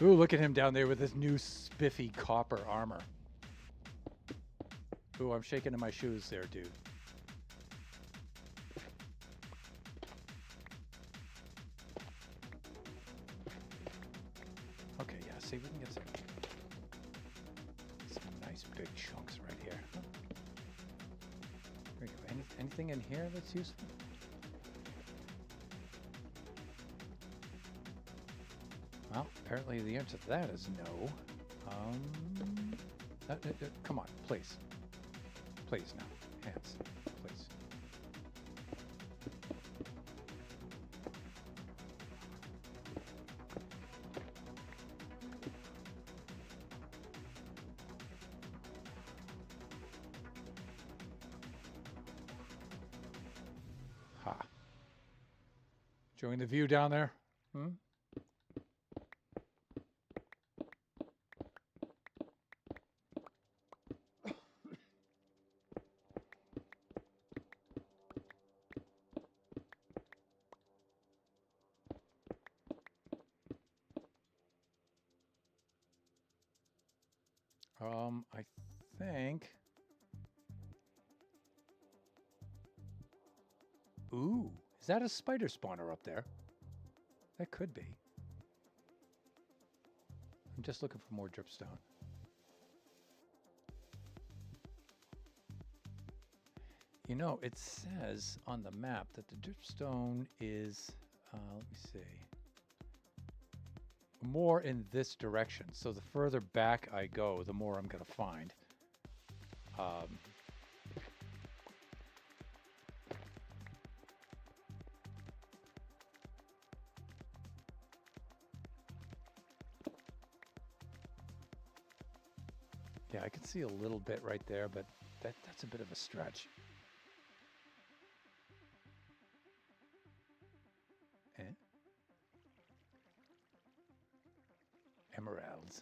Ooh, look at him down there with his new spiffy copper armor. Ooh, I'm shaking in my shoes there, dude. Okay, yeah, see, we can get some nice big chunks right here. There we go. Anything in here that's useful? Well, apparently the answer to that is no. Come on, please. Please now. Hands. Please. Ha. Enjoying the view down there? Hmm? I think. Ooh, is that a spider spawner up there? That could be. I'm just looking for more dripstone. You know, it says on the map that the dripstone is, let me see, more in this direction. So the further back I go, the more I'm going to find. Yeah, I can see a little bit right there, but that's a bit of a stretch. Emeralds.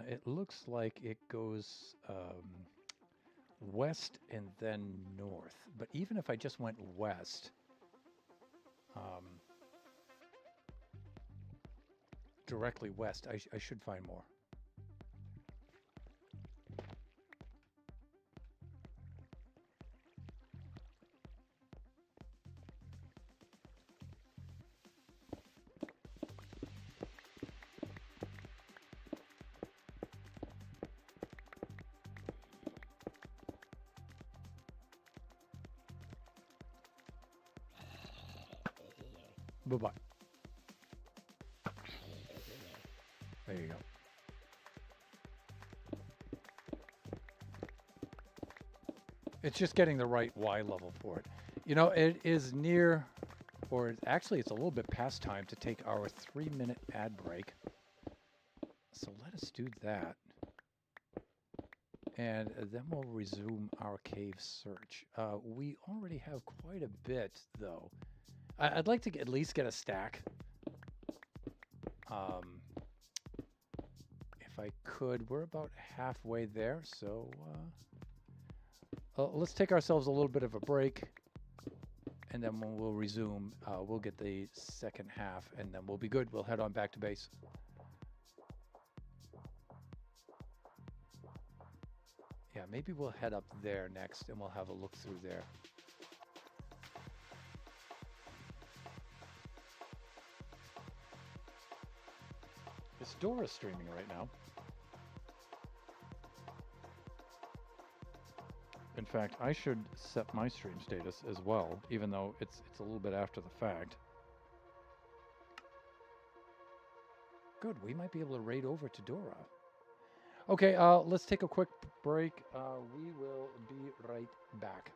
It looks like it goes west and then north. But even if I just went west, directly west, I should find more. Bye-bye. There you go. It's just getting the right Y level for it. You know, it is near, or actually it's a little bit past time to take our 3-minute ad break. So let us do that. And then we'll resume our cave search. We already have quite a bit, though. I'd like to at least get a stack. If I could, we're about halfway there, so let's take ourselves a little bit of a break, and then when we'll resume, we'll get the second half, and then we'll be good. We'll head on back to base. Yeah, maybe we'll head up there next, and we'll have a look through there. Is Dora streaming right now? In fact, I should set my stream status as well, even though it's a little bit after the fact. Good, we might be able to raid over to Dora. Okay, let's take a quick break. We will be right back.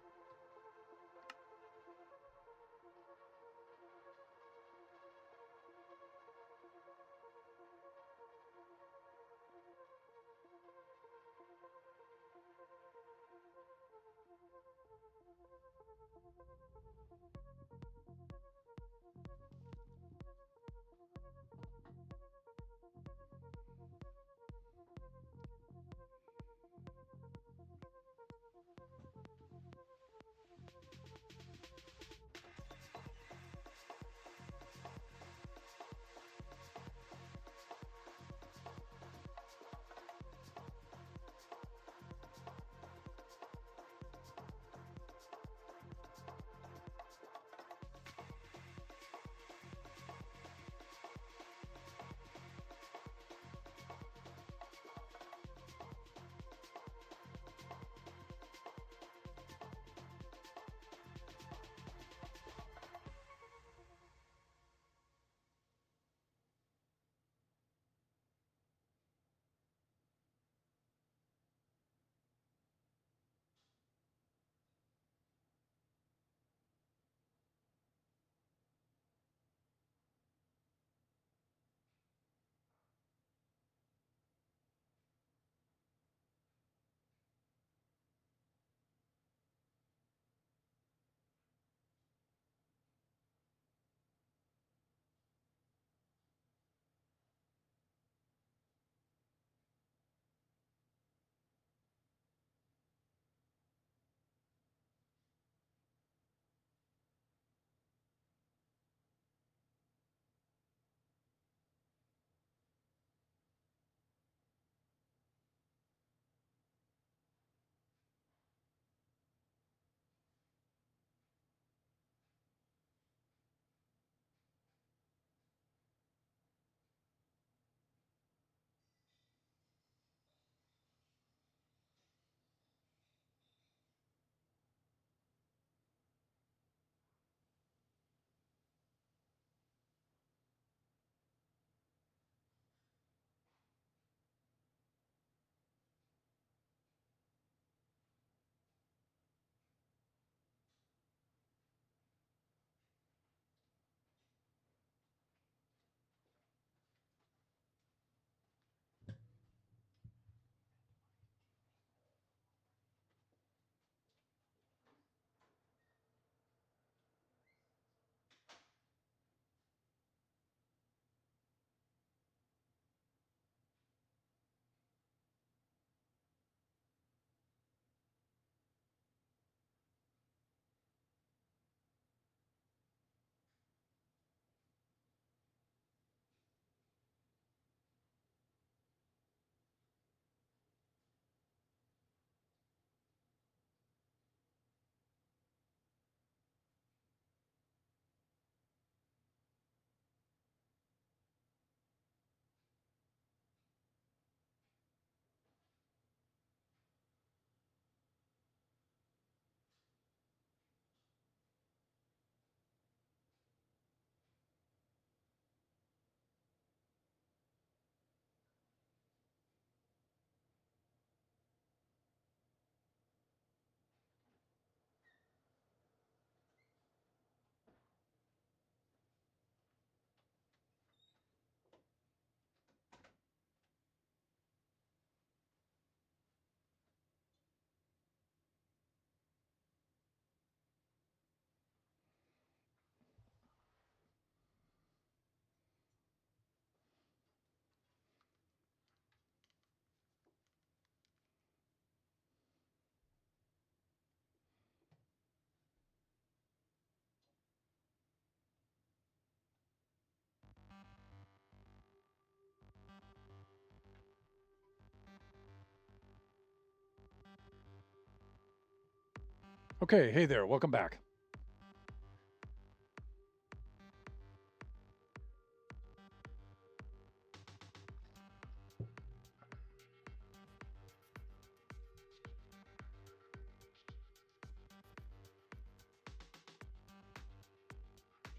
Okay, hey there, welcome back.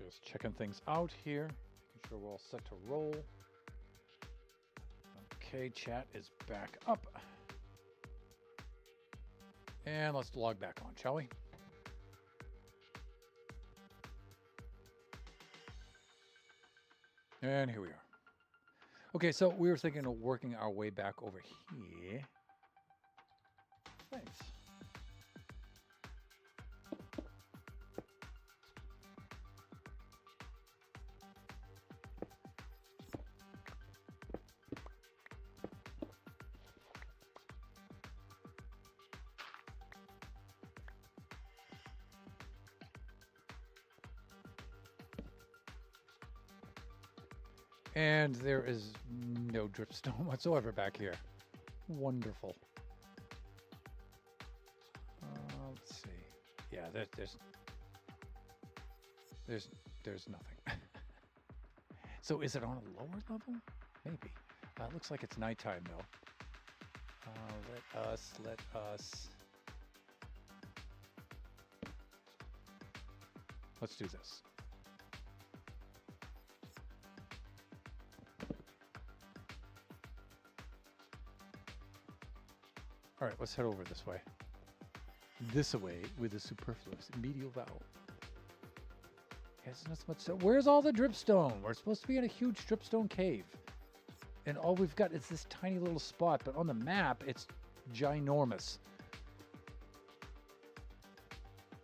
Just checking things out here, making sure we're all set to roll. Okay, chat is back up. And let's log back on, shall we? And here we are. Okay, so we were thinking of working our way back over here. Thanks. And there is no dripstone whatsoever back here. Wonderful. Let's see. Yeah, there's nothing. So is it on a lower level? Maybe. It looks like it's nighttime though. Let us. Let's do this. All right, let's head over this way. This way with the superfluous medial vowel. Yes, not so much. So where's all the dripstone? We're supposed to be in a huge dripstone cave. And all we've got is this tiny little spot, but on the map, it's ginormous.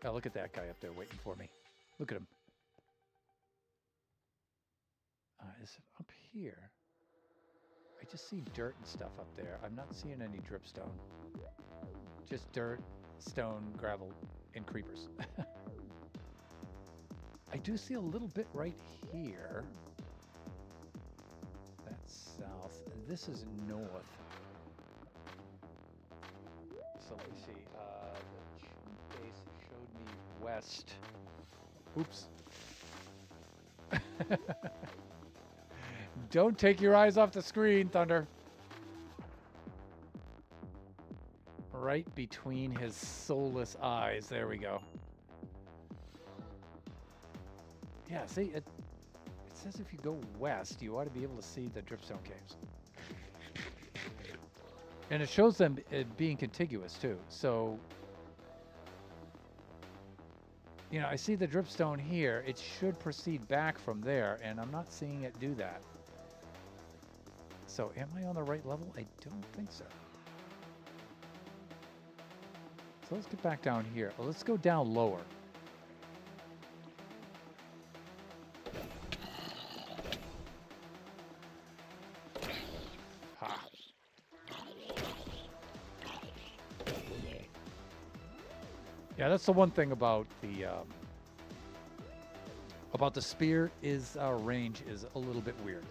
Oh, look at that guy up there waiting for me. Look at him. Is it up here? I just see dirt and stuff up there. I'm not seeing any dripstone. Just dirt, stone, gravel, and creepers. I do see a little bit right here. That's south. This is north. So let me see. The base showed me west. Oops. Don't take your eyes off the screen, Thunder. Right between his soulless eyes. There we go. Yeah, see, it says if you go west, you ought to be able to see the dripstone caves. And it shows them being contiguous, too. So, you know, I see the dripstone here. It should proceed back from there, and I'm not seeing it do that. So, am I on the right level? I don't think so. So let's get back down here. Well, let's go down lower. Ha. Yeah, that's the one thing about the spear is our range is a little bit weird.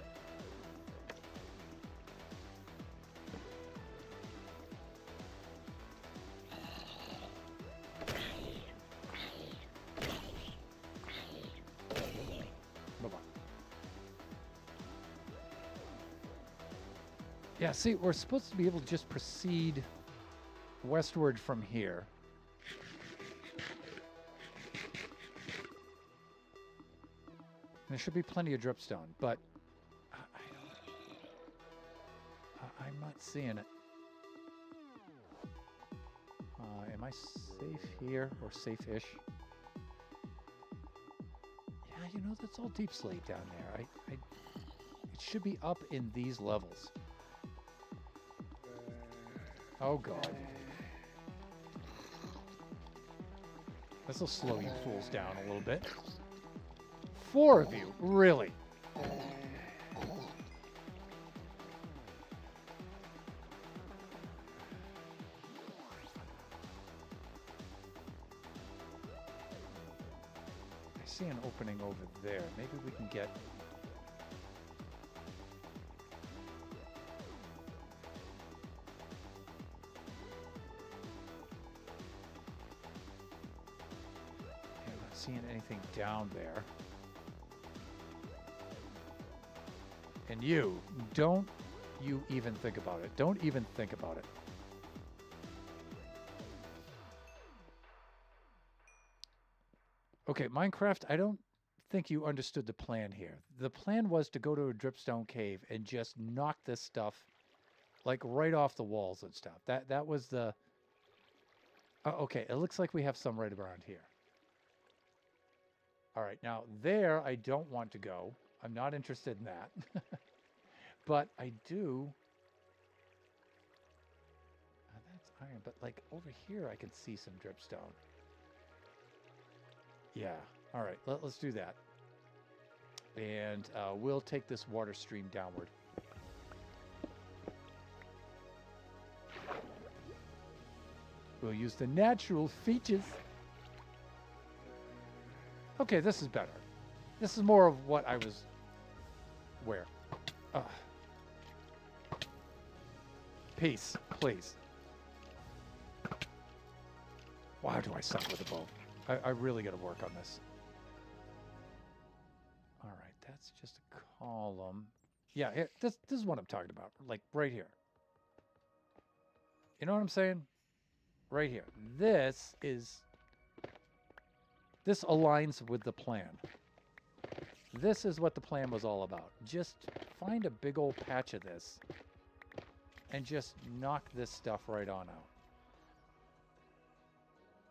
Yeah, see, we're supposed to be able to just proceed westward from here. There should be plenty of dripstone, but I'm not seeing it. Am I safe here or safe-ish? Yeah, you know, that's all deep slate down there. It should be up in these levels. Oh, God. This will slow you fools down a little bit. 4 of you, really? I see an opening over there. Maybe we can get... seeing anything down there. And you, don't you even think about it. Don't even think about it. Okay, Minecraft, I don't think you understood the plan here. The plan was to go to a dripstone cave and just knock this stuff like right off the walls and stuff. That was the... okay, it looks like we have some right around here. All right, now there I don't want to go. I'm not interested in that. But I do... that's iron, but like over here I can see some dripstone. Yeah, all right, let's do that. And we'll take this water stream downward. We'll use the natural features. Okay, this is better. This is more of what I was... Where? Peace, please. Why do I suck with a bow? I really got to work on this. All right, that's just a column. Yeah, this is what I'm talking about. Like right here. You know what I'm saying? Right here. This aligns with the plan. This is what the plan was all about. Just find a big old patch of this and just knock this stuff right on out.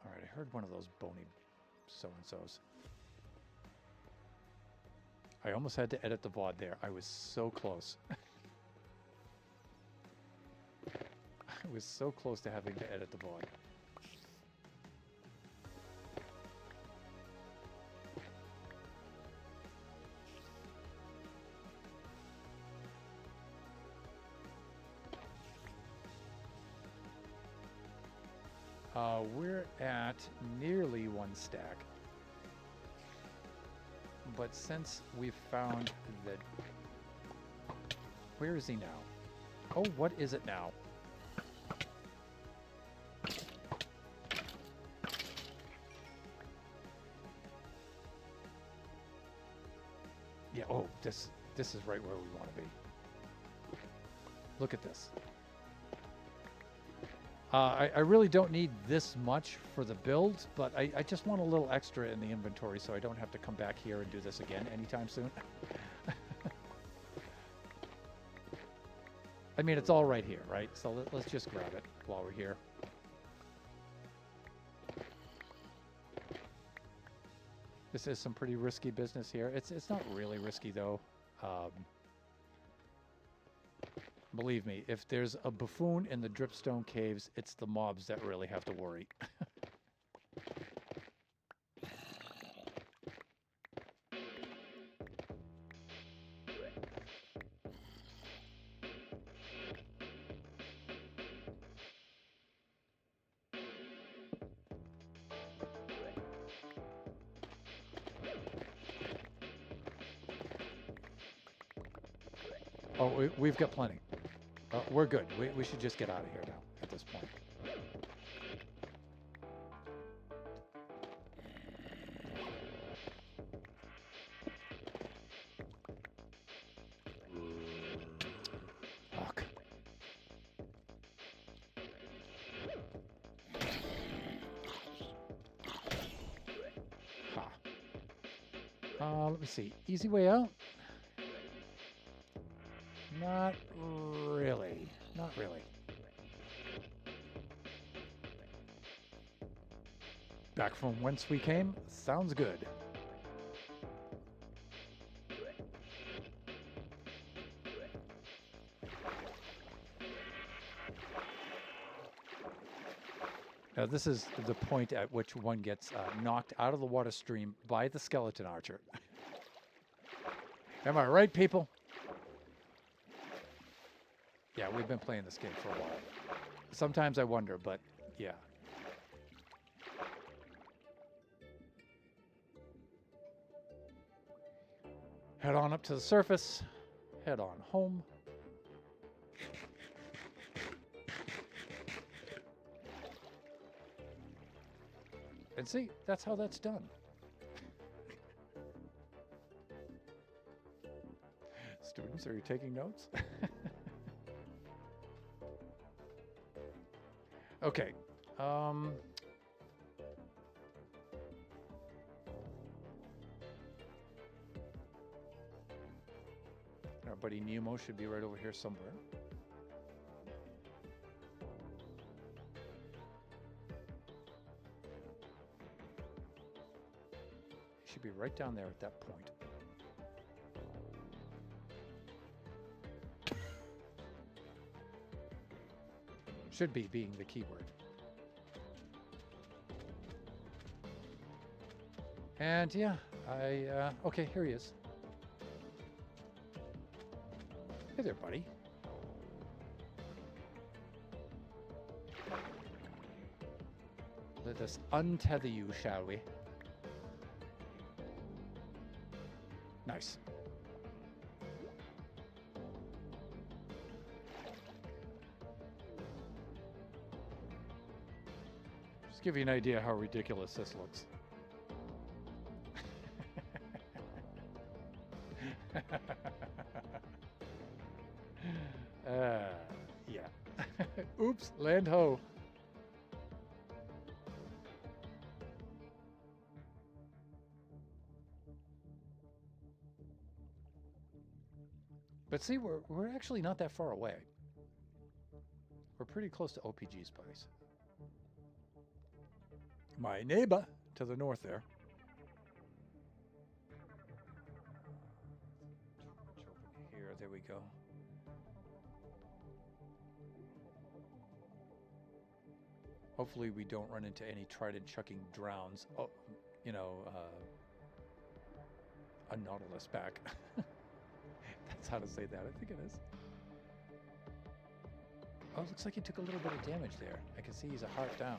All right, I heard one of those bony so-and-sos. I almost had to edit the VOD there. I was so close. I was so close to having to edit the VOD. We're at nearly one stack. But since we've found that... Where is he now? Oh, what is it now? Yeah, oh, this is right where we want to be. Look at this. I really don't need this much for the build, but I just want a little extra in the inventory so I don't have to come back here and do this again anytime soon. I mean, it's all right here, right? So let's just grab it while we're here. This is some pretty risky business here. It's not really risky, though. Believe me, if there's a buffoon in the dripstone caves, it's the mobs that really have to worry. Oh, we've got plenty. We're good. We should just get out of here now at this point. Fuck. Ha. Let me see. Easy way out? Not really. Not really. Back from whence we came? Sounds good. Now this is the point at which one gets knocked out of the water stream by the skeleton archer. Am I right, people? Yeah, we've been playing this game for a while. Sometimes I wonder, but yeah. Head on up to the surface. Head on home. And see, that's how that's done. Oops, are you taking notes? Okay. Our buddy Nemo should be right over here somewhere. He should be right down there at that point. Should be being the keyword. And yeah, okay, here he is. Hey there, buddy. Let us untether you, shall we? Nice. Just give you an idea how ridiculous this looks. Yeah. Oops, land ho. But see, we're actually not that far away. We're pretty close to OPG's place. My neighbor to the north there. Here, there we go. Hopefully we don't run into any trident chucking drowns. Oh, you know, a nautilus back. That's how to say that. I think it is. Oh, it looks like he took a little bit of damage there. I can see he's a heart down.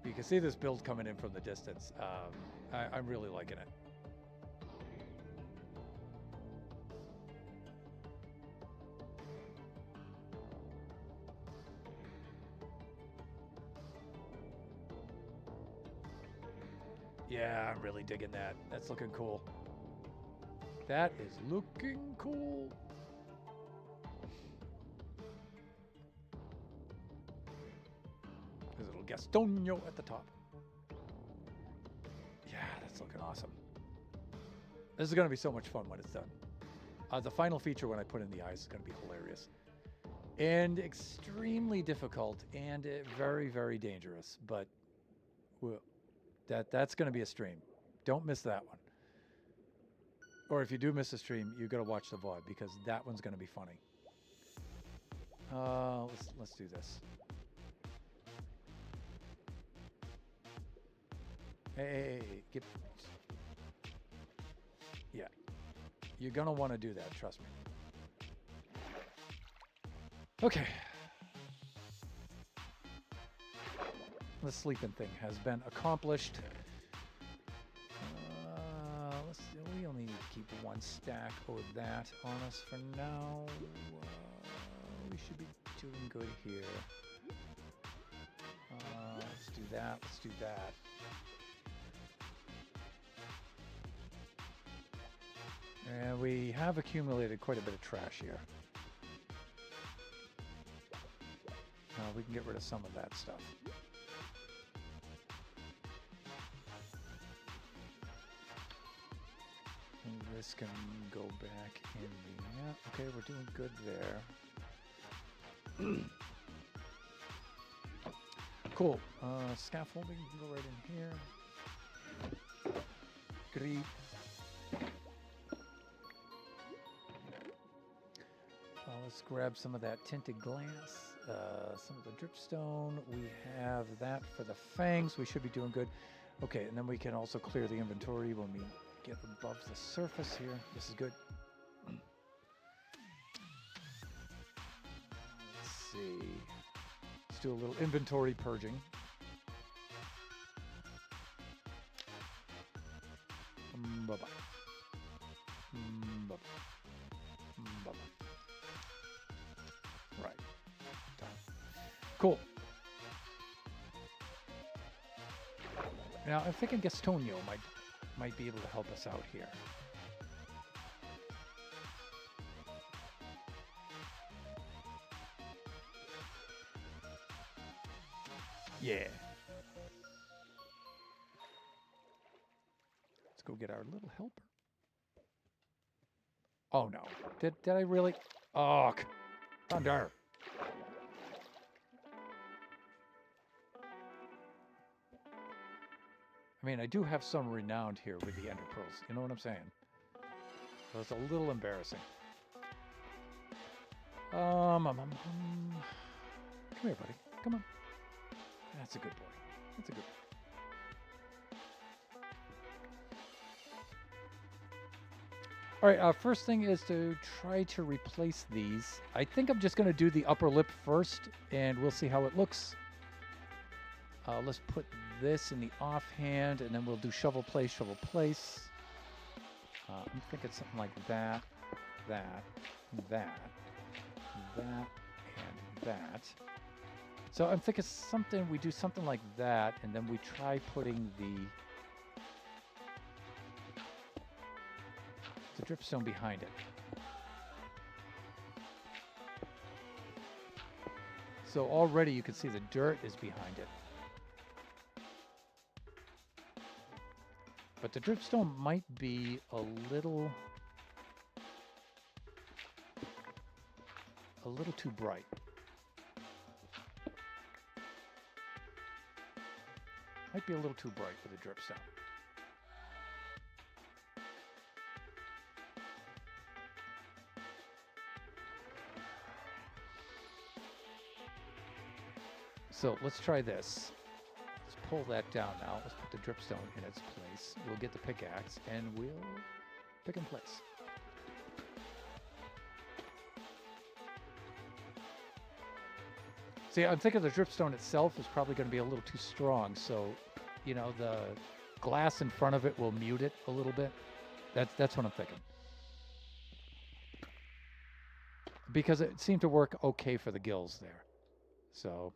You can see this build coming in from the distance. I'm really liking it. Yeah, I'm really digging that. That's looking cool. That is looking cool. There's a little Gastonio at the top. Yeah, that's looking awesome. This is going to be so much fun when it's done. The final feature when I put in the eyes is going to be hilarious. And extremely difficult and very, very dangerous. But that's going to be a stream. Don't miss that one. Or if you do miss a stream, you got to watch the VOD because that one's going to be funny. Let's do this. Hey, get. Yeah, you're going to want to do that. Trust me. Okay. The sleeping thing has been accomplished. We only need to keep one stack of that on us for now. We should be doing good here. Let's do that. Let's do that. And we have accumulated quite a bit of trash here. We can get rid of some of that stuff. And this can go back in the... Yeah, okay, we're doing good there. Cool. Scaffolding can go right in here. Great. Let's grab some of that tinted glass. Some of the dripstone. We have that for the fangs. We should be doing good. Okay, and then we can also clear the inventory when we get above the surface here. This is good. Let's see. Let's do a little inventory purging. Bye-bye. Bye-bye. Bye-bye. Right. Done. Cool. Now I'm thinking Gastonio might be able to help us out here. Yeah. Let's go get our little helper. Oh no. Did I really? Oh, thunder. I mean, I do have some renowned here with the ender pearls. You know what I'm saying? So it's a little embarrassing. Come here, buddy. Come on. That's a good boy. That's a good boy. All right, first thing is to try to replace these. I think I'm just going to do the upper lip first, and we'll see how it looks. Let's put this in the offhand, and then we'll do shovel place, I'm thinking something like that, that, and that. So I'm thinking we do something like that, and then we try putting the dripstone behind it. So already you can see the dirt is behind it. But the dripstone might be a little too bright. Might be a little too bright for the dripstone. So let's try this. Let's pull that down now. Let's put the dripstone in its place. We'll get the pickaxe and we'll pick in place. See, I'm thinking the dripstone itself is probably going to be a little too strong, so, you know, the glass in front of it will mute it a little bit. That's what I'm thinking. Because it seemed to work okay for the gills there. So...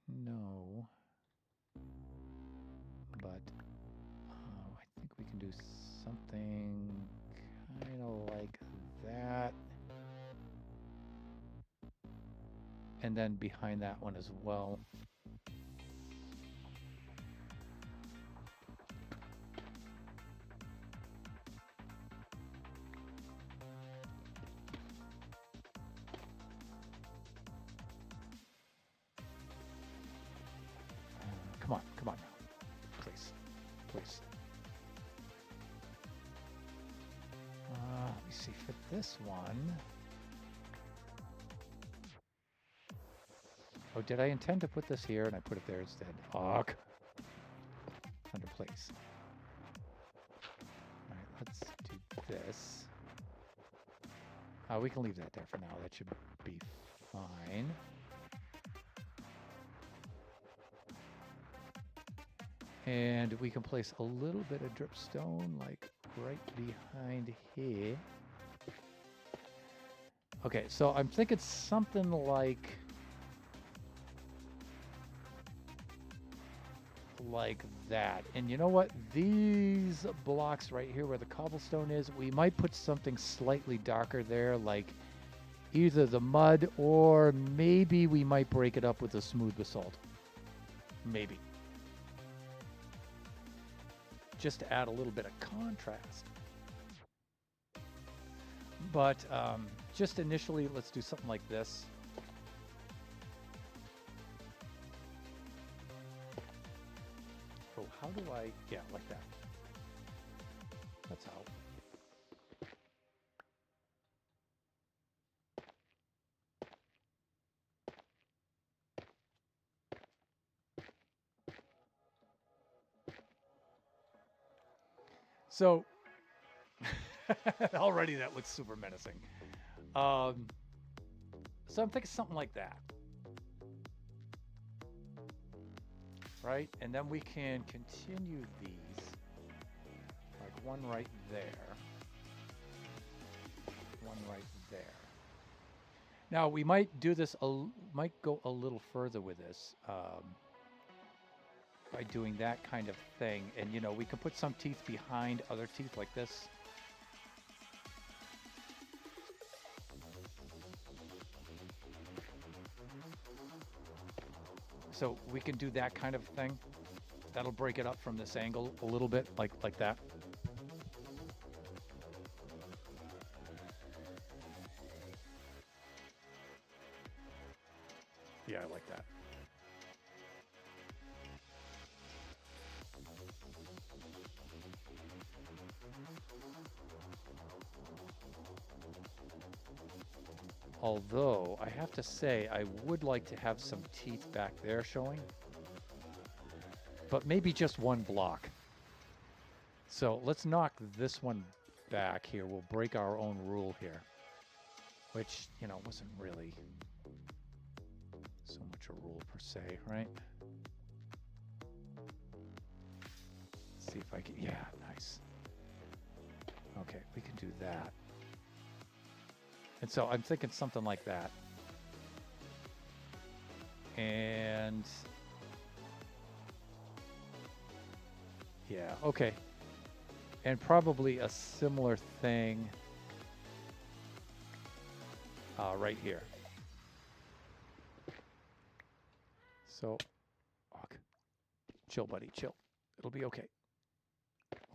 No. But I think we can do something kind of like that. And then behind that one as well. Come on now. Please. Let me see, for this one... Oh, did I intend to put this here and I put it there instead? Fuck. Under place. Alright, let's do this. We can leave that there for now. That should be fine. And we can place a little bit of dripstone, like right behind here. Okay, so I'm thinking something like that. And you know what? These blocks right here where the cobblestone is, we might put something slightly darker there, like either the mud or maybe we might break it up with a smooth basalt. Maybe. Just to add a little bit of contrast. But just initially, let's do something like this. Oh, how do I... Yeah, like that. That's how. So, already that looks super menacing. So I'm thinking something like that. Right? And then we can continue these. Like one right there. One right there. Now we might do this. Might go a little further with this by doing that kind of thing, and you know we can put some teeth behind other teeth like this. So we can do that kind of thing. That'll break it up from this angle a little bit, like that. Yeah, I like that. Although, I have to say, I would like to have some teeth back there showing. But maybe just one block. So let's knock this one back here. We'll break our own rule here. Which, you know, wasn't really so much a rule per se, right? Let's see if I can... Yeah, nice. Okay, we can do that. And so I'm thinking something like that. And... yeah, okay. And probably a similar thing right here. So, chill, buddy, chill. It'll be okay.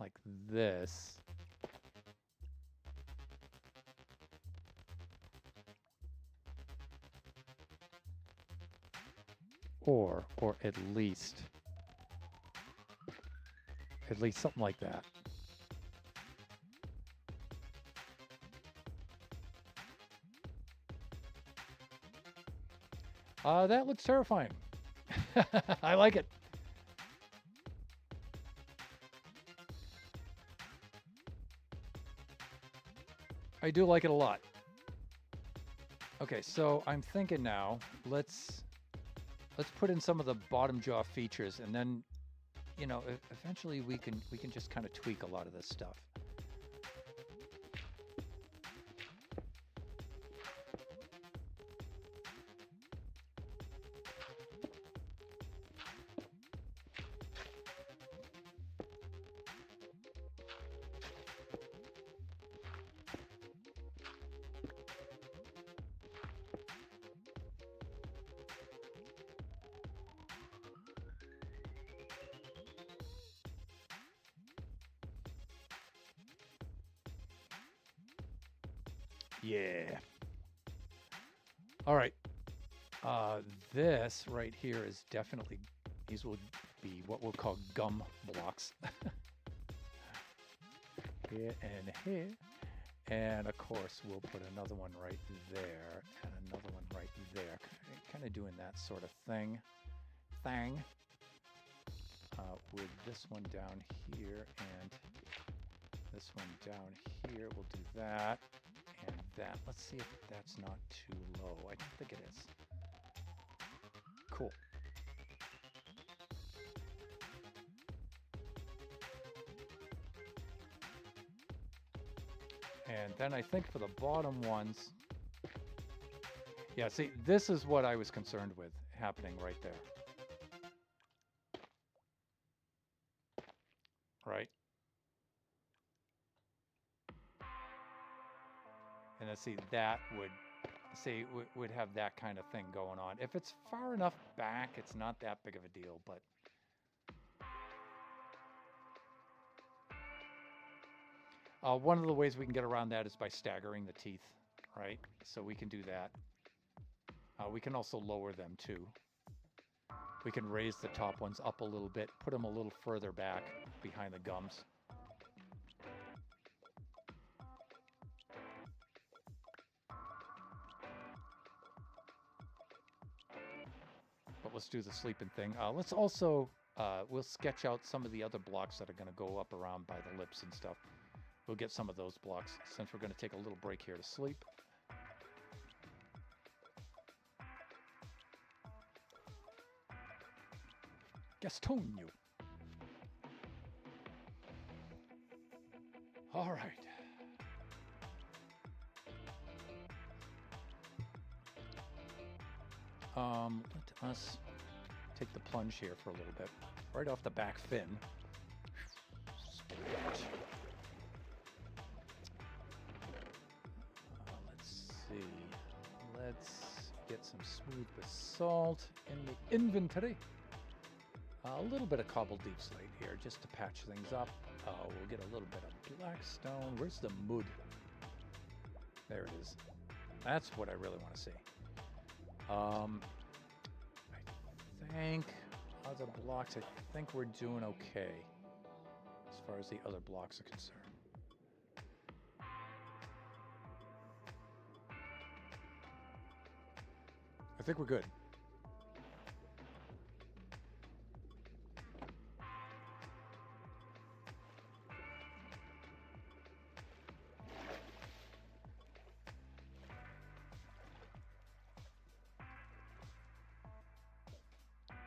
Like this. Or at least something like that. That looks terrifying. I like it. I do like it a lot. Okay, so I'm thinking now, let's put in some of the bottom jaw features, and then, you know, eventually we can just kind of tweak a lot of this stuff. Yeah. All right. This right here is definitely, these will be what we'll call gum blocks. Here and here. And of course, we'll put another one right there and another one right there. Kind of doing that sort of thing. With this one down here and this one down here. We'll do that. And that. Let's see if that's not too low. I don't think it is. Cool. And then I think for the bottom ones, yeah, see, this is what I was concerned with happening right there. Right? And let's see, that would have that kind of thing going on. If it's far enough back, it's not that big of a deal, but one of the ways we can get around that is by staggering the teeth, right? So we can do that. We can also lower them too. We can raise the top ones up a little bit, put them a little further back behind the gums. But let's do the sleeping thing. Let's also, we'll sketch out some of the other blocks that are going to go up around by the lips and stuff. We'll get some of those blocks since we're going to take a little break here to sleep. Gaston, you. All right. Let us take the plunge here for a little bit. Right off the back fin. Let's see. Let's get some smooth basalt in the inventory. A little bit of cobbled deep slate here just to patch things up. We'll get a little bit of black stone. Where's the mud? There it is. That's what I really want to see. I think other blocks, I think we're doing okay as far as the other blocks are concerned. I think we're good.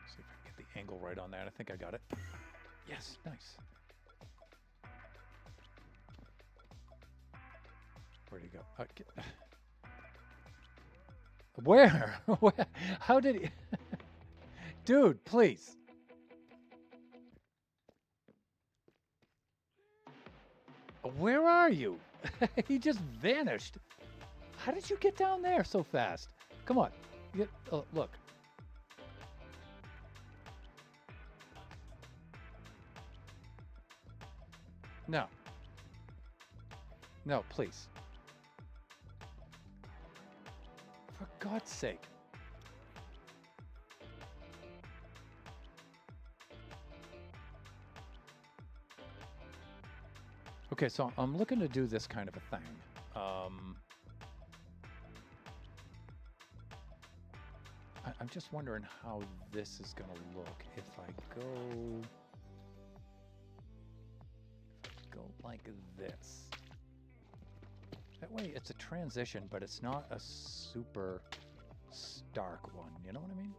See if I can get the angle right on that. I think I got it. Yes, nice. Where'd he go? Where? Where? How did he? Dude, please. Where are you? He just vanished. How did you get down there so fast? Come on. Look. No. No, please. For God's sake. Okay, so I'm looking to do this kind of a thing. I'm just wondering how this is going to look if I go like this. That way it's a transition, but it's not a super stark one. You know what I mean?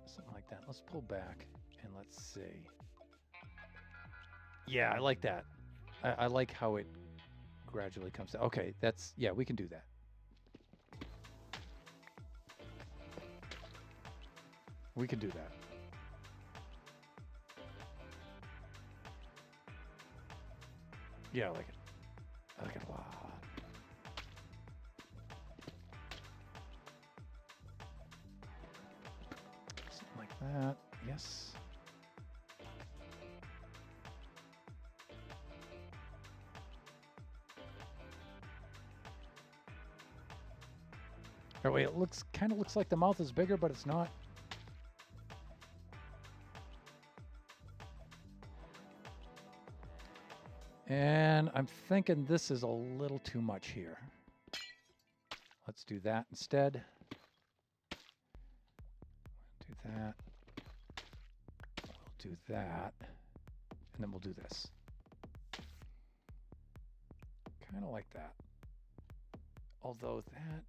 Something like that. Let's pull back and let's see. Yeah, I like that. I like how it gradually comes down. Okay, yeah, we can do that. We can do that. Yeah, I like it. I like it a lot. Something like that. Yes. Oh, wait, it kind of looks like the mouth is bigger, but it's not. And I'm thinking this is a little too much here. Let's do that instead. Do that. We'll do that. And then we'll do this. Kind of like that. Although that...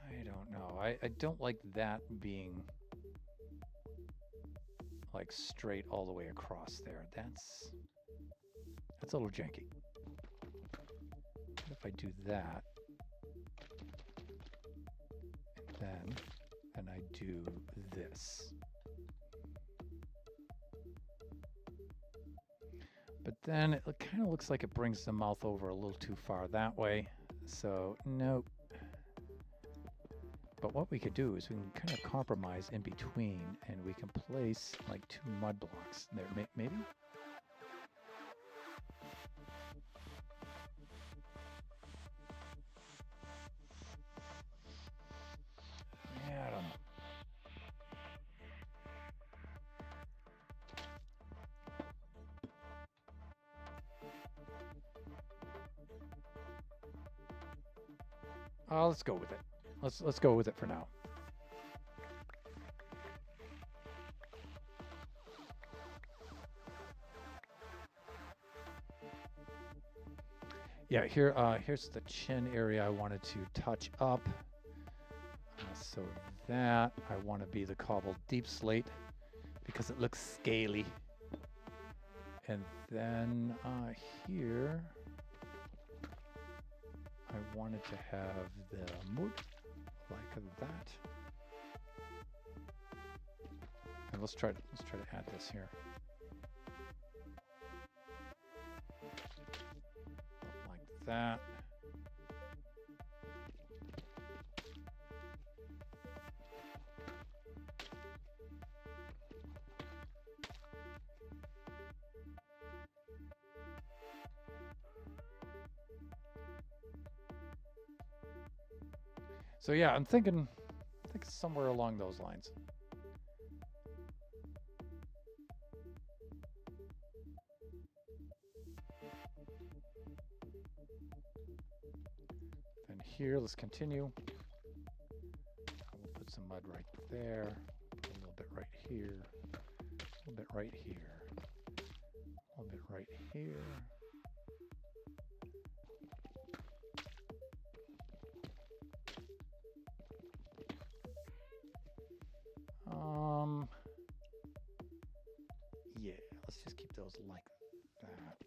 I don't know. I don't like that being like straight all the way across there. That's a little janky. What if I do that? And I do this. But then it kind of looks like it brings the mouth over a little too far that way. So, nope. But what we could do is we can kind of compromise in between, and we can place like 2 mud blocks there, maybe? Yeah, I don't know. Let's go with it. Let's go with it for now. Yeah, here's the chin area I wanted to touch up. So that I want to be the cobbled deep slate because it looks scaly. And then here, I wanted to have the mud like that. And let's try to add this here. Like that. So yeah, I'm thinking somewhere along those lines. Then here, let's continue. We'll put some mud right there, a little bit right here, a little bit right here, a little bit right here. Yeah, let's just keep those like that.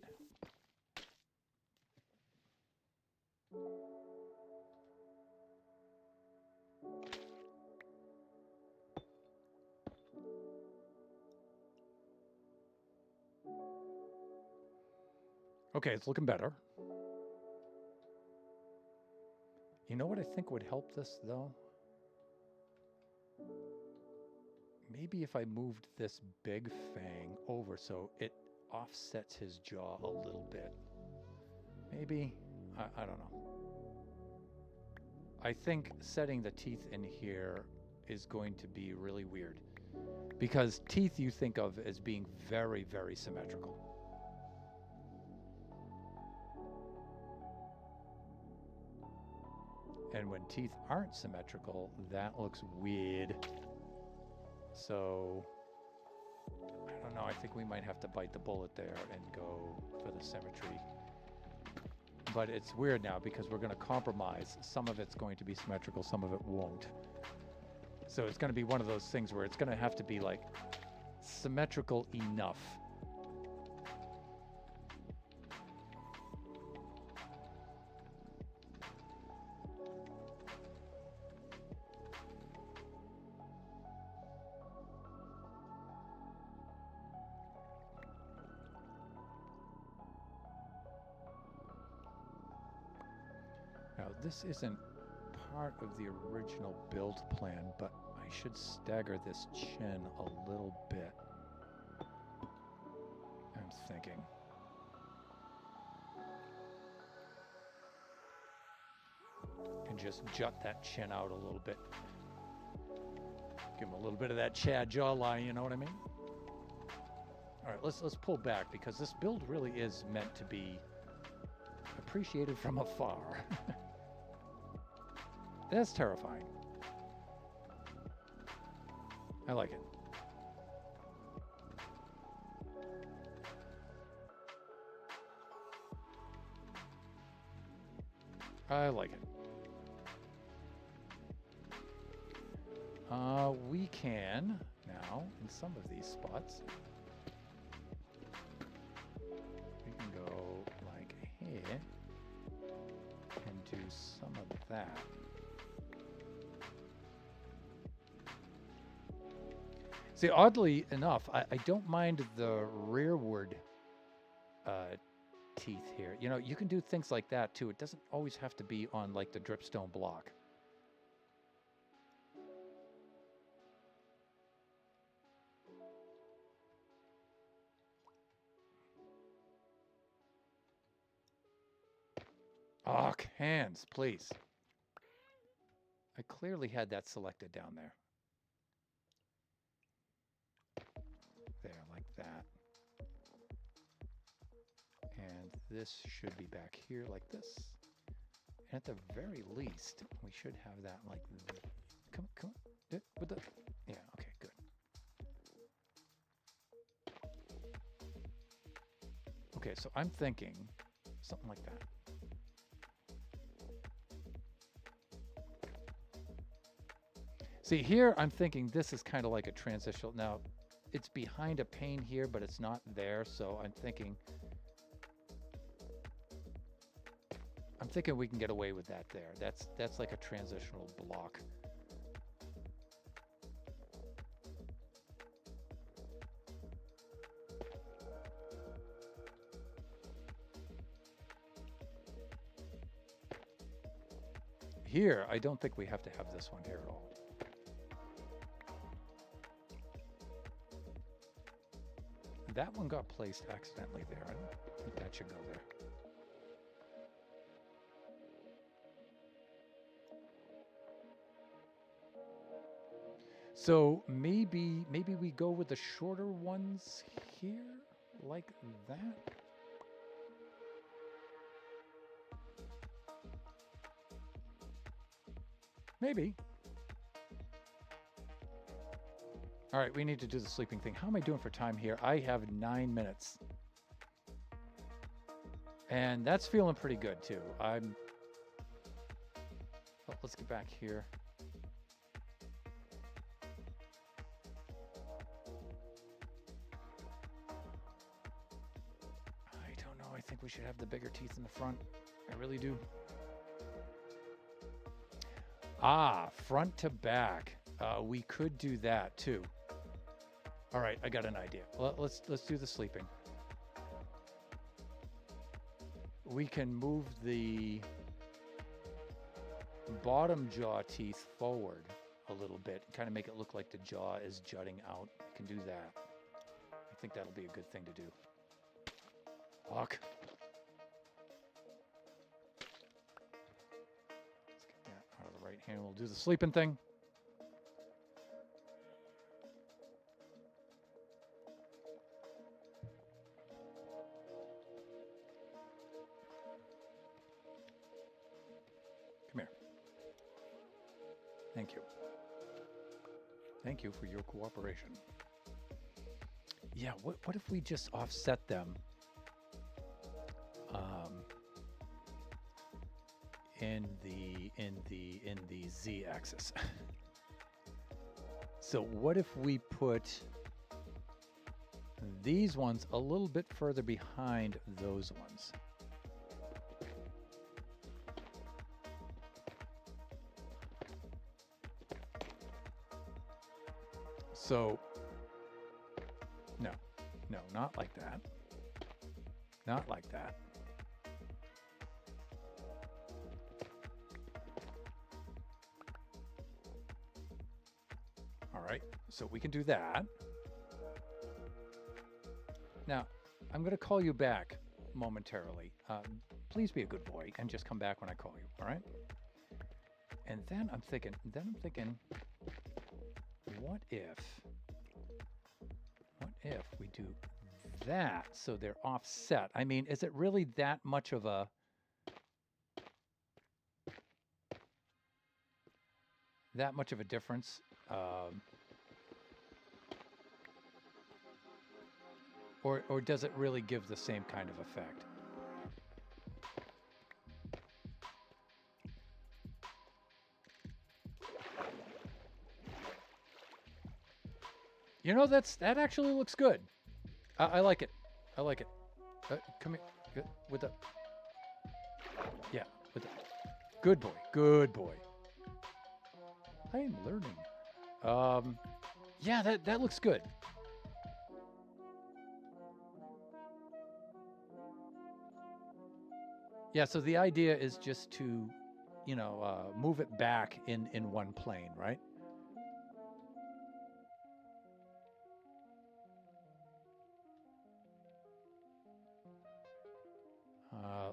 Okay, it's looking better. You know what I think would help this, though? Maybe if I moved this big fang over so it offsets his jaw a little bit. Maybe? I don't know. I think setting the teeth in here is going to be really weird. Because teeth you think of as being very, very symmetrical. And when teeth aren't symmetrical, that looks weird. So, I don't know, I think we might have to bite the bullet there and go for the symmetry. But it's weird now because we're going to compromise. Some of it's going to be symmetrical, some of it won't. So it's going to be one of those things where it's going to have to be like symmetrical enough. Now, this isn't part of the original build plan, but I should stagger this chin a little bit. I'm thinking. And just jut that chin out a little bit. Give him a little bit of that Chad jawline, you know what I mean? All right, let's pull back because this build really is meant to be appreciated from afar. That's terrifying. I like it. I like it. We can now, in some of these spots, we can go like here and do some of that. See, oddly enough, I don't mind the rearward teeth here. You know, you can do things like that too. It doesn't always have to be on like the dripstone block. Oh, cans, please. I clearly had that selected down there. There, like that. And this should be back here like this. And at the very least, we should have that like this. Come on. With the, yeah, okay, good. Okay, so I'm thinking something like that. See, here I'm thinking this is kind of like a transitional. Now, it's behind a pane here, but it's not there. So I'm thinking we can get away with that there. That's like a transitional block. Here, I don't think we have to have this one here at all. That one got placed accidentally there. I don't think that should go there. So maybe we go with the shorter ones here, like that. Maybe. All right, we need to do the sleeping thing. How am I doing for time here? I have 9 minutes. And that's feeling pretty good too. Oh, let's get back here. I don't know. I think we should have the bigger teeth in the front. I really do. Ah, front to back. We could do that too. All right, I got an idea. Let's do the sleeping. We can move the bottom jaw teeth forward a little bit, kind of make it look like the jaw is jutting out. We can do that. I think that'll be a good thing to do. Fuck. Let's get that out of the right hand. We'll do the sleeping thing. Come here. Thank you. Thank you for your cooperation. Yeah, what if we just offset them in the z-axis? So what if we put these ones a little bit further behind those ones? So, no, not like that. Not like that. All right, so we can do that. Now, I'm going to call you back momentarily. Please be a good boy and just come back when I call you, all right? And then I'm thinking, what if we do that so they're offset? I mean, is it really that much of a difference? Or does it really give the same kind of effect? You know, that actually looks good. I like it. I like it. Come here. With the... Yeah, with the... Good boy. Good boy. I am learning. Yeah, that looks good. Yeah, so the idea is just to, you know, move it back in one plane, right?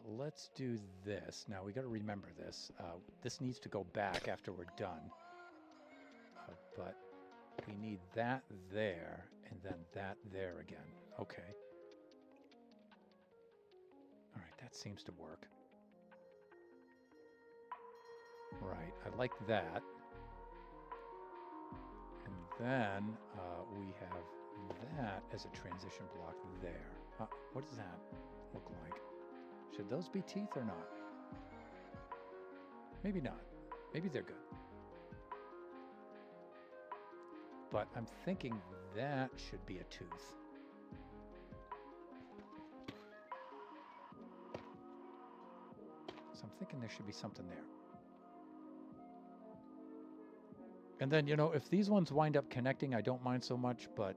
Let's do this. Now, we got to remember this. This needs to go back after we're done. But we need that there, and then that there again. Okay. All right, that seems to work. Right, I like that. And then we have that as a transition block there. What does that look like? Should those be teeth or not? Maybe not. Maybe they're good. but I'm thinking that should be a tooth. So I'm thinking there should be something there. And then, you know, if these ones wind up connecting, I don't mind so much, but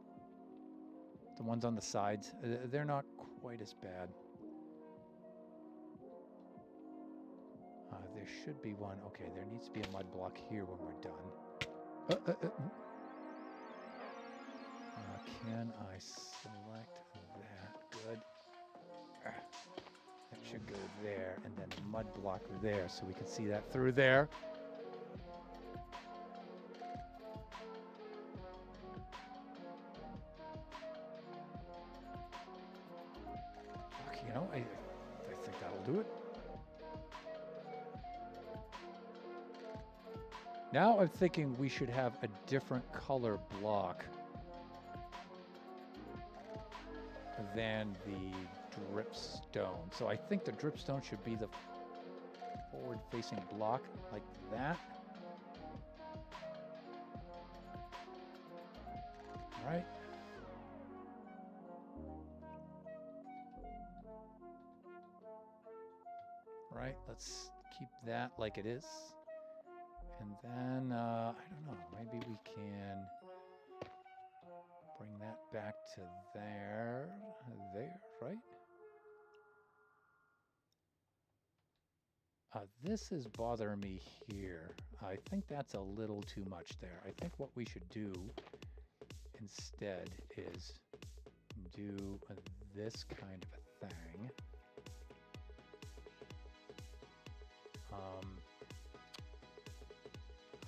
the ones on the sides, they're not quite as bad. There should be one. Okay, there needs to be a mud block here when we're done. Can I select that? Good. That should go there, and then the mud block there, so we can see that through there. Okay, you know, I think that'll do it. Now I'm thinking we should have a different color block than the dripstone. So I think the dripstone should be the forward-facing block like that. All right. Right, let's keep that like it is. And then, I don't know, maybe we can bring that back to there, right? This is bothering me here. I think that's a little too much there. I think what we should do instead is do this kind of a thing.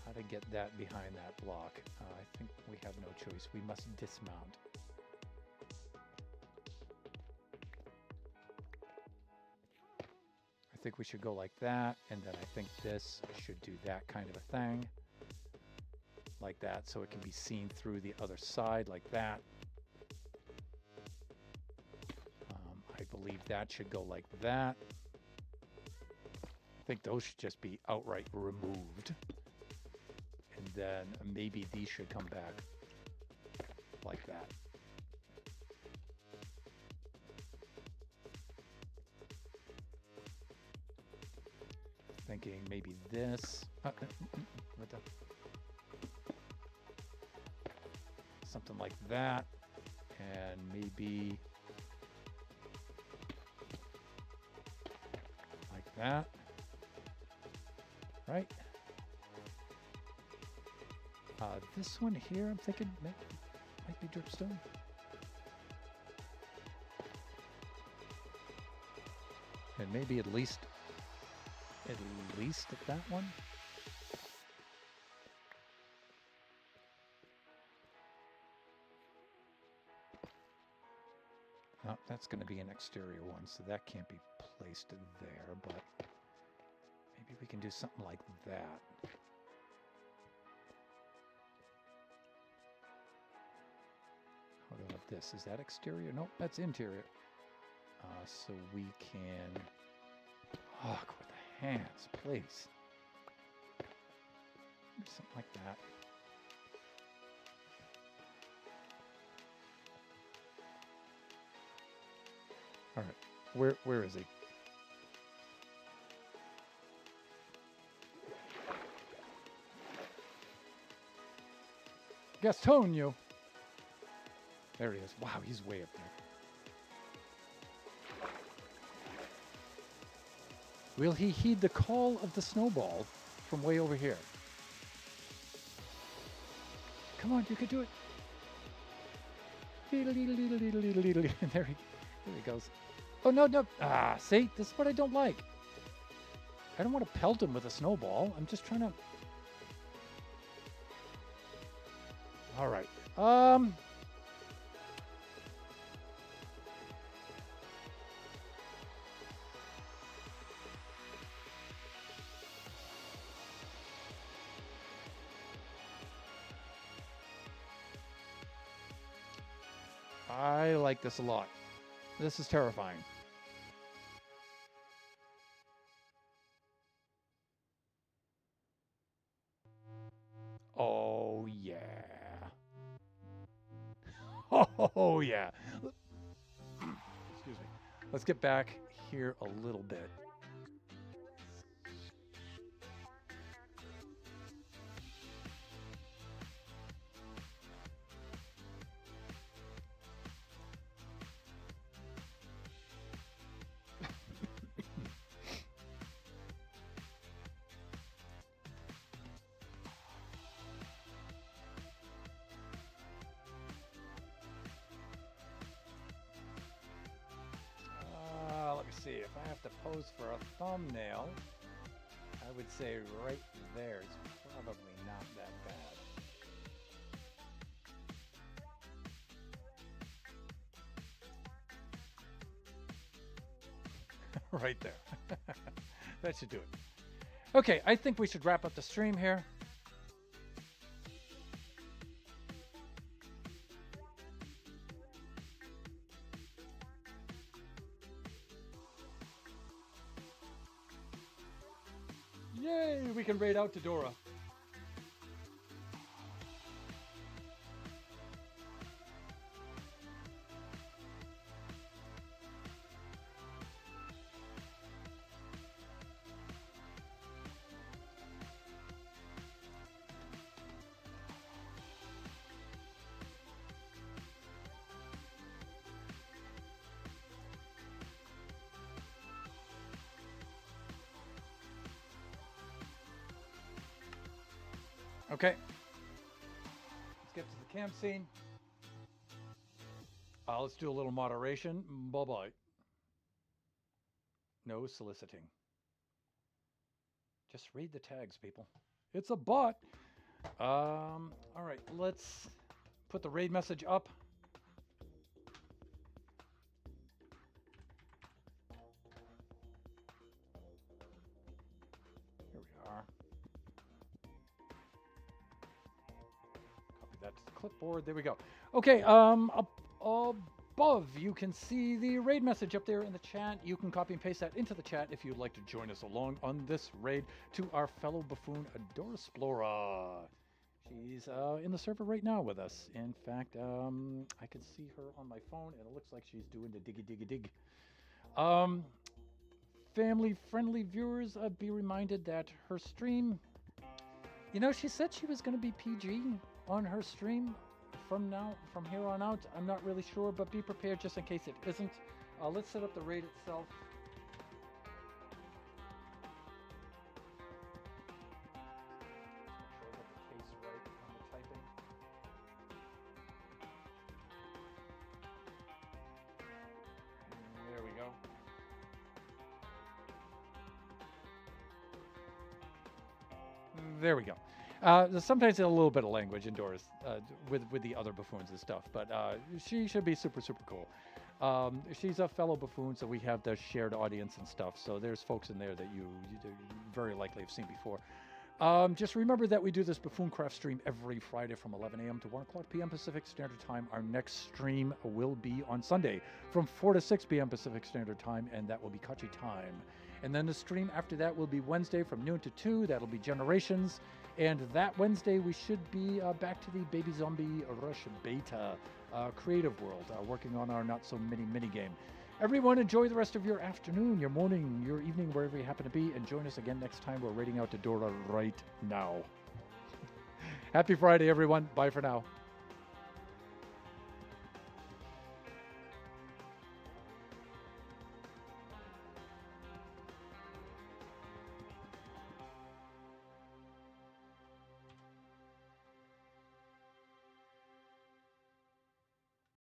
How to get that behind that block? I think we have no choice. We must dismount. I think we should go like that, and then I think this should do that kind of a thing. Like that, so it can be seen through the other side, like that. I believe that should go like that. I think those should just be outright removed. And then maybe these should come back like that. Thinking maybe this. What the? Something like that. And maybe like that. Right? This one here, I'm thinking might be dripstone. And maybe at least at that one. No, that's going to be an exterior one, so that can't be placed there, but maybe we can do something like that. How about this? Is that exterior? Nope, that's interior. So we can... Oh, with the hands, please. Maybe something like that. All right, where is he? Gastonio. There he is. Wow, he's way up there. Will he heed the call of the snowball from way over here? Come on, you can do it. And there he goes. Oh, no, no. Ah, see? This is what I don't like. I don't want to pelt him with a snowball. I'm just trying to... All right. I like this a lot. This is terrifying. Oh, yeah. Oh, yeah. Excuse me. Let's get back here a little bit. Let me see. If I have to pose for a thumbnail, I would say right there is probably not that bad. Right there. That should do it. Okay, I think we should wrap up the stream here. Yay, we can raid out to Dora. Okay, let's get to the camp scene. Let's do a little moderation. Bye-bye. No soliciting. Just read the tags, people. It's a bot. All right, let's put the raid message up. Here we are. Copy that to the clipboard. There we go. Okay, above you can see the raid message up there in the chat. You can copy and paste that into the chat if you'd like to join us along on this raid to our fellow buffoon Adorasplora. She's in the server right now with us. In fact, I can see her on my phone, and it looks like she's doing the diggy dig. Family-friendly viewers, be reminded that her stream, you know, she said she was going to be PG on her stream from here on out. I'm not really sure, but be prepared just in case it isn't. Let's set up the raid itself. There we go. There we go. Sometimes a little bit of language indoors with the other buffoons and stuff, but she should be super cool. She's a fellow buffoon, so we have the shared audience and stuff. So there's folks in there that you very likely have seen before. Just remember that we do this Buffooncraft stream every Friday from 11 a.m. to 1 o'clock p.m. Pacific Standard Time. Our next stream will be on Sunday from 4 to 6 p.m. Pacific Standard Time, and that will be Kachi time. And then the stream after that will be Wednesday from noon to 2. That'll be Generations. And that Wednesday, we should be back to the Baby Zombie Rush Beta Creative World, working on our Not-So-Mini game. Everyone, enjoy the rest of your afternoon, your morning, your evening, wherever you happen to be, and join us again next time. We're raiding out to Dora right now. Happy Friday, everyone. Bye for now.